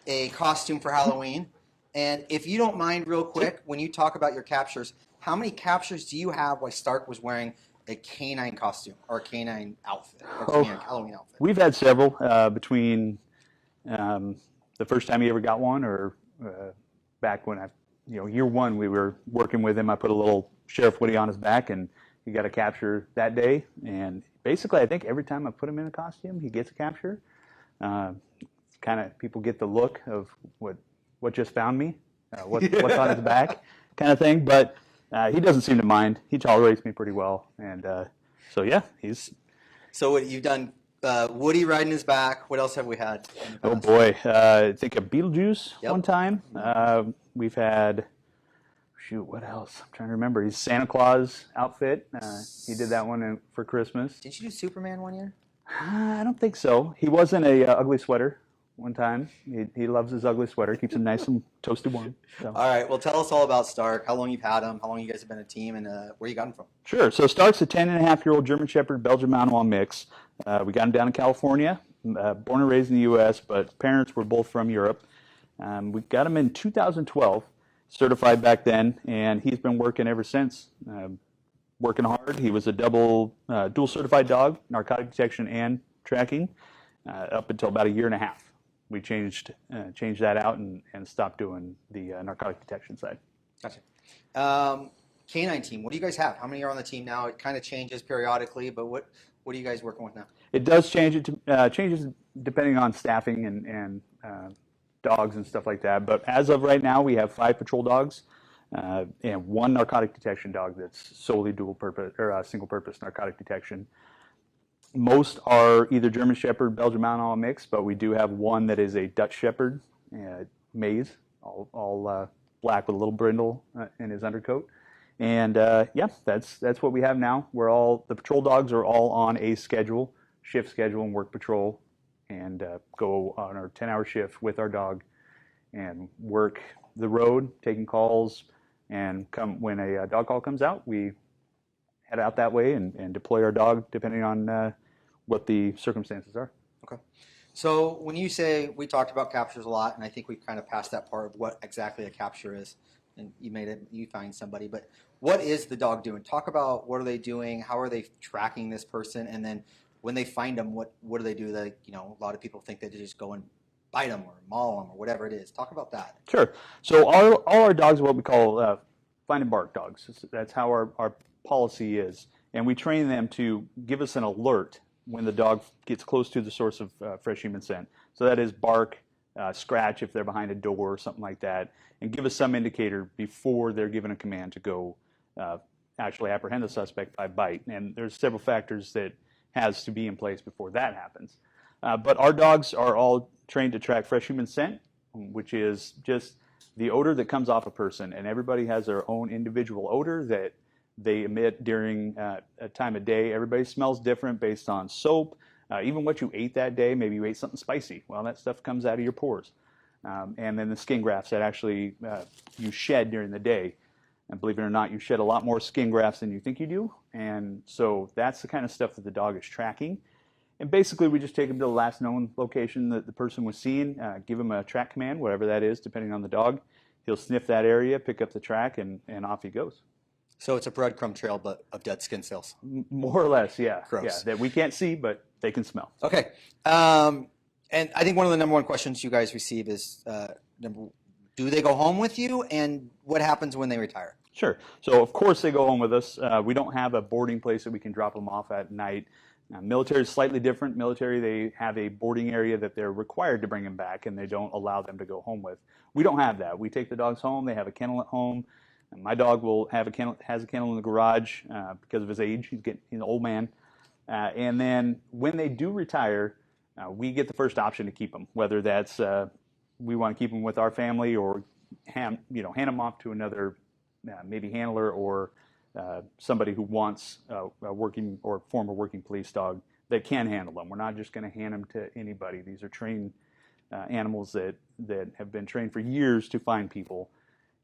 a costume for Halloween. And if you don't mind, real quick, when you talk about your captures, how many captures do you have while Stark was wearing a canine costume or a canine outfit, or Halloween outfit? We've had several between the first time he ever got one, or back when year one we were working with him. I put a little Sheriff Woody on his back, and he got a capture that day. And basically, I think every time I put him in a costume, he gets a capture. Kind of people get the look of what just found me, what's on his back, kind of thing. But he doesn't seem to mind. He tolerates me pretty well, and so yeah, he's. So what you've done, Woody riding his back. What else have we had? Oh boy, I think of Beetlejuice one time. We've had, what else? I'm trying to remember. His Santa Claus outfit. He did that one for Christmas. Didn't you do Superman one year? I don't think so. He was in a ugly sweater one time. He loves his ugly sweater. Keeps him nice and toasted warm. So. All right. Well, tell us all about Stark. How long you've had him? How long you guys have been a team, and where you got him from? Sure. So Stark's a 10-and-a-half-year-old German Shepherd Belgian Malinois mix. We got him down in California. Born and raised in the U.S., but parents were both from Europe. We got him in 2012. Certified back then, and he's been working ever since. Working hard. He was a dual certified dog, narcotic detection and tracking, up until about a year and a half. We changed that out and stopped doing the narcotic detection side. Gotcha. Canine team. What do you guys have? How many are on the team now? It kind of changes periodically, but what are you guys working with now? It does change. It changes depending on staffing and dogs and stuff like that. But as of right now, we have 5 patrol dogs and 1 narcotic detection dog that's solely dual purpose or single purpose narcotic detection. Most are either German Shepherd, Belgian Malinois mix, but we do have one that is a Dutch Shepherd, maize, all black with a little brindle in his undercoat. And yeah, that's what we have now. The patrol dogs are all on a schedule, shift schedule, and work patrol, and go on our 10-hour shift with our dog and work the road, taking calls, and when a dog call comes out, we head out that way and deploy our dog depending on what the circumstances are. Okay. So when you say, we talked about captures a lot, and I think we've kind of passed that part of what exactly a capture is, and you find somebody, but what is the dog doing? Talk about what are they doing, how are they tracking this person, and then when they find them, what do they do? Like, a lot of people think that they just go and bite them or maul them or whatever it is. Talk about that. Sure. So all our dogs are what we call find and bark dogs. That's how our policy is. And we train them to give us an alert when the dog gets close to the source of fresh human scent. So that is bark, scratch if they're behind a door or something like that, and give us some indicator before they're given a command to go actually apprehend the suspect by bite. And there's several factors that has to be in place before that happens. But our dogs are all trained to track fresh human scent, which is just the odor that comes off a person. And everybody has their own individual odor that they emit during a time of day. Everybody smells different based on soap, even what you ate that day. Maybe you ate something spicy. Well, that stuff comes out of your pores. And then the skin grafts that actually you shed during the day. And believe it or not, you shed a lot more skin grafts than you think you do. And so that's the kind of stuff that the dog is tracking. And basically, we just take him to the last known location that the person was seen, give him a track command, whatever that is, depending on the dog. He'll sniff that area, pick up the track, and off he goes. So it's a breadcrumb trail, but of dead skin cells. More or less, yeah. Gross. Yeah, that we can't see, but they can smell. Okay. And I think one of the number one questions you guys receive is, do they go home with you, and what happens when they retire? Sure. So, of course, they go home with us. We don't have a boarding place that we can drop them off at night. Military is slightly different. Military, they have a boarding area that they're required to bring them back, and they don't allow them to go home with. We don't have that. We take the dogs home. They have a kennel at home. And my dog will have has a kennel in the garage because of his age. He's an old man. And then when they do retire, we get the first option to keep them, whether that's we want to keep them with our family or hand them off to another maybe handler or somebody who wants a working or former working police dog that can handle them. We're not just going to hand them to anybody. These are trained animals that have been trained for years to find people.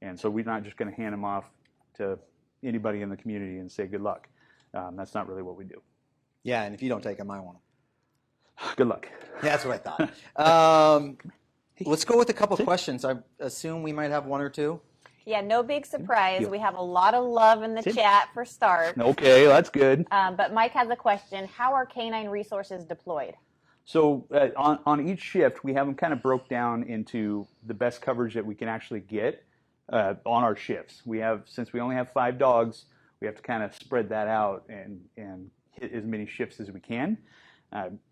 And so we're not just going to hand them off to anybody in the community and say good luck. That's not really what we do. Yeah, and if you don't take them, I want them. Good luck. Yeah, that's what I thought. Let's go with a couple of questions. I assume we might have one or two. Yeah, no big surprise. We have a lot of love in the chat for start. Okay, that's good. But Mike has a question. How are canine resources deployed? So on each shift, we have them kind of broke down into the best coverage that we can actually get on our shifts. Since we only have 5 dogs, we have to kind of spread that out and hit as many shifts as we can.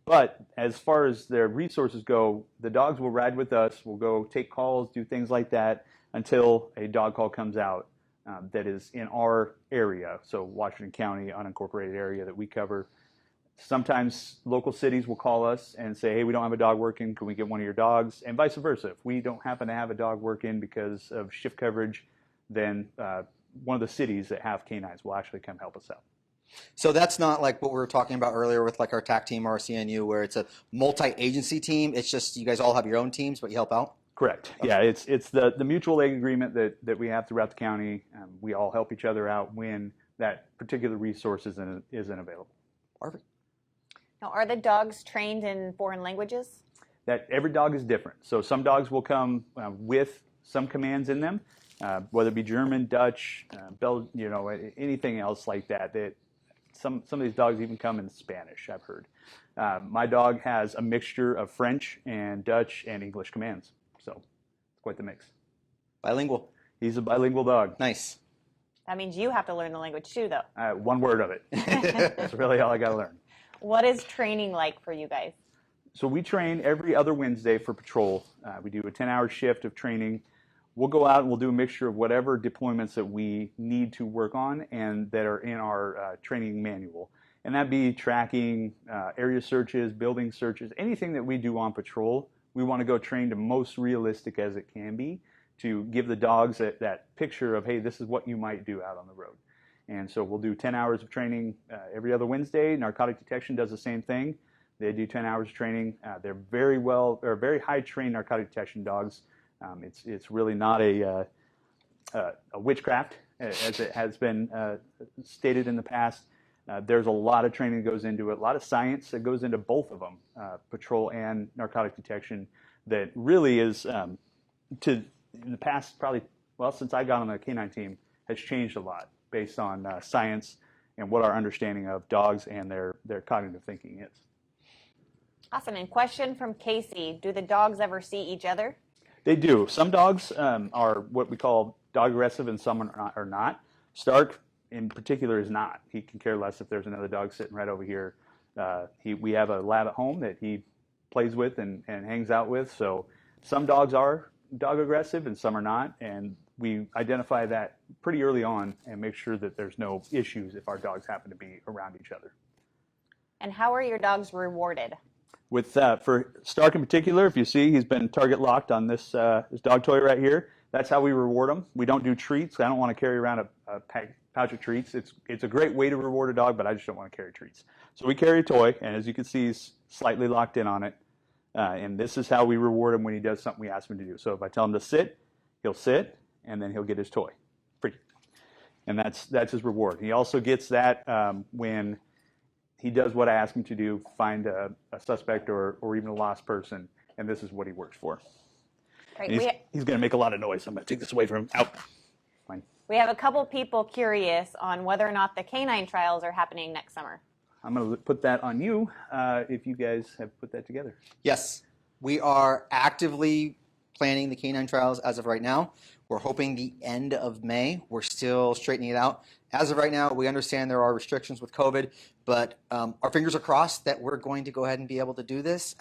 But as far as their resources go, the dogs will ride with us. We'll go take calls, do things like that until a dog call comes out that is in our area. So Washington County, unincorporated area that we cover. Sometimes local cities will call us and say, hey, we don't have a dog working. Can we get one of your dogs? And vice versa. If we don't happen to have a dog working because of shift coverage, then one of the cities that have canines will actually come help us out. So that's not like what we were talking about earlier with like our TAC team or our CNU, where it's a multi-agency team. It's just you guys all have your own teams, but you help out? Correct. Yeah, it's the mutual aid agreement that we have throughout the county. We all help each other out when that particular resource isn't available. Perfect. Now, are the dogs trained in foreign languages? That every dog is different. So some dogs will come with some commands in them, whether it be German, Dutch, Belgian, anything else like that. Some of these dogs even come in Spanish, I've heard. My dog has a mixture of French and Dutch and English commands. So it's quite the mix. Bilingual. He's a bilingual dog. Nice. That means you have to learn the language too, though. One word of it. That's really all I got to learn. What is training like for you guys? So we train every other Wednesday for patrol. We do a 10-hour shift of training. We'll go out and we'll do a mixture of whatever deployments that we need to work on and that are in our training manual. And that'd be tracking, area searches, building searches, anything that we do on patrol. We want to go train to most realistic as it can be to give the dogs that picture of, hey, this is what you might do out on the road. And so we'll do 10 hours of training every other Wednesday. Narcotic detection does the same thing. They do 10 hours of training. They're very high trained narcotic detection dogs. It's really not a witchcraft as it has been stated in the past. There's a lot of training that goes into it, a lot of science that goes into both of them, patrol and narcotic detection, that really is, in the past since I got on the canine team, has changed a lot based on science and what our understanding of dogs and their cognitive thinking is. Awesome. And question from Casey, do the dogs ever see each other? They do. Some dogs are what we call dog aggressive and some are not. Stark in particular is not. He can care less if there's another dog sitting right over here. We have a lab at home that he plays with and hangs out with. So some dogs are dog aggressive and some are not. And we identify that pretty early on and make sure that there's no issues if our dogs happen to be around each other. And how are your dogs rewarded? With for Stark in particular, if you see, he's been target locked on this dog toy right here. That's how we reward him. We don't do treats. I don't want to carry around a pouch of treats. It's a great way to reward a dog, but I just don't want to carry treats. So we carry a toy, and as you can see, he's slightly locked in on it. And this is how we reward him when he does something we ask him to do. So if I tell him to sit, he'll sit, and then he'll get his toy free. And that's his reward. He also gets that when he does what I ask him to do, find a suspect or even a lost person, and this is what he works for. Right. He's going to make a lot of noise. I'm going to take this away from him. Out. Fine. We have a couple people curious on whether or not the canine trials are happening next summer. I'm going to put that on you if you guys have put that together. Yes, we are actively planning the canine trials as of right now. We're hoping the end of May. We're still straightening it out. As of right now, we understand there are restrictions with COVID, but our fingers are crossed that we're going to go ahead and be able to do this.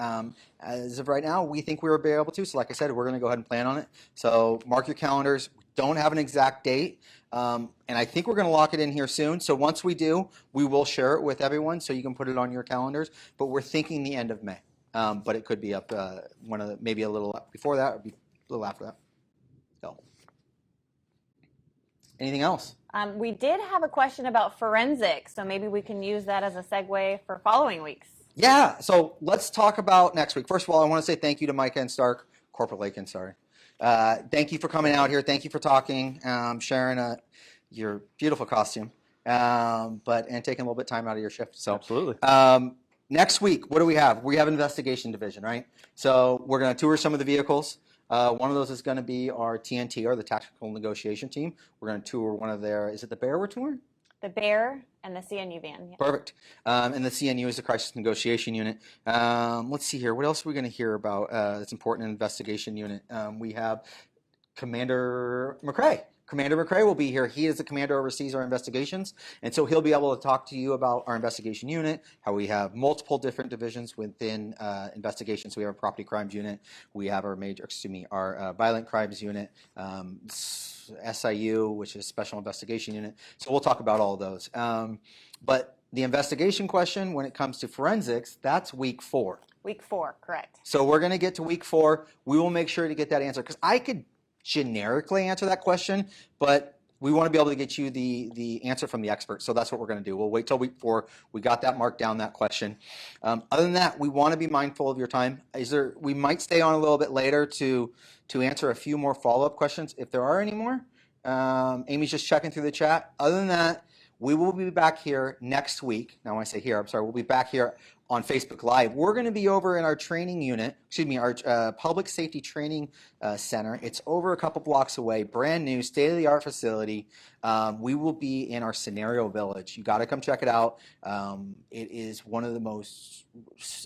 As of right now, we think we will be able to. So like I said, we're going to go ahead and plan on it. So mark your calendars. We don't have an exact date, and I think we're going to lock it in here soon. So once we do, we will share it with everyone so you can put it on your calendars. But we're thinking the end of May, but it could be up maybe a little before that or a little after that. So anything else? We did have a question about forensics, so maybe we can use that as a segue for following weeks. Yeah, so let's talk about next week. First of all, I want to say thank you to Micah and Stark, Corporal Lakin, sorry. Thank you for coming out here. Thank you for talking, sharing your beautiful costume, and taking a little bit of time out of your shift. So absolutely. Next week, what do we have? We have investigation division, right? So we're going to tour some of the vehicles. One of those is going to be our TNT, or the Tactical Negotiation Team. We're going to tour one of their, is it the Bear we're touring? The Bear and the CNU van. Yeah. Perfect. And the CNU is the Crisis Negotiation Unit. Let's see here. What else are we going to hear about that's important in investigation unit? We have Commander McCrae. Commander McCrae will be here. He is the commander who oversees our investigations, and so he'll be able to talk to you about our investigation unit, how we have multiple different divisions within investigations. We have a property crimes unit. We have our our violent crimes unit, SIU, which is Special Investigation Unit. So we'll talk about all of those. But the investigation question, when it comes to forensics, that's week 4. Week 4, correct. So we're going to get to week 4. We will make sure to get that answer, because I could generically answer that question, but we want to be able to get you the answer from the expert. So that's what we're going to do. We'll wait till week 4. We got that marked down, that question. Other than that, we want to be mindful of your time. We might stay on a little bit later to answer a few more follow-up questions if there are any more. Amy's just checking through the chat. Other than that, we will be back here next week. Now, when I say here, I'm sorry, we'll be back here on Facebook Live. We're going to be over in our training unit, our public safety training center. It's over a couple blocks away, brand new, state-of-the-art facility. We will be in our scenario village. You got to come check it out. It is one of the most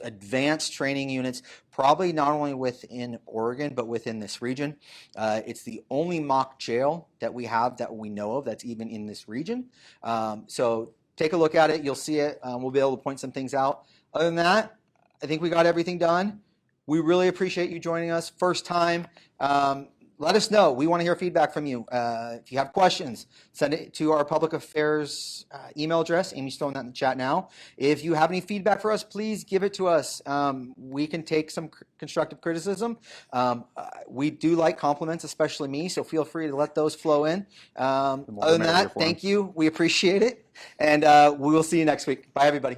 advanced training units, probably not only within Oregon, but within this region. It's the only mock jail that we have that we know of that's even in this region. So take a look at it. You'll see it. We'll be able to point some things out. Other than that, I think we got everything done. We really appreciate you joining us. First time. Let us know. We want to hear feedback from you. If you have questions, send it to our public affairs email address. Amy's throwing that in the chat now. If you have any feedback for us, please give it to us. We can take some constructive criticism. We do like compliments, especially me, so feel free to let those flow in. Other than that, thank you. We appreciate it. And we will see you next week. Bye, everybody.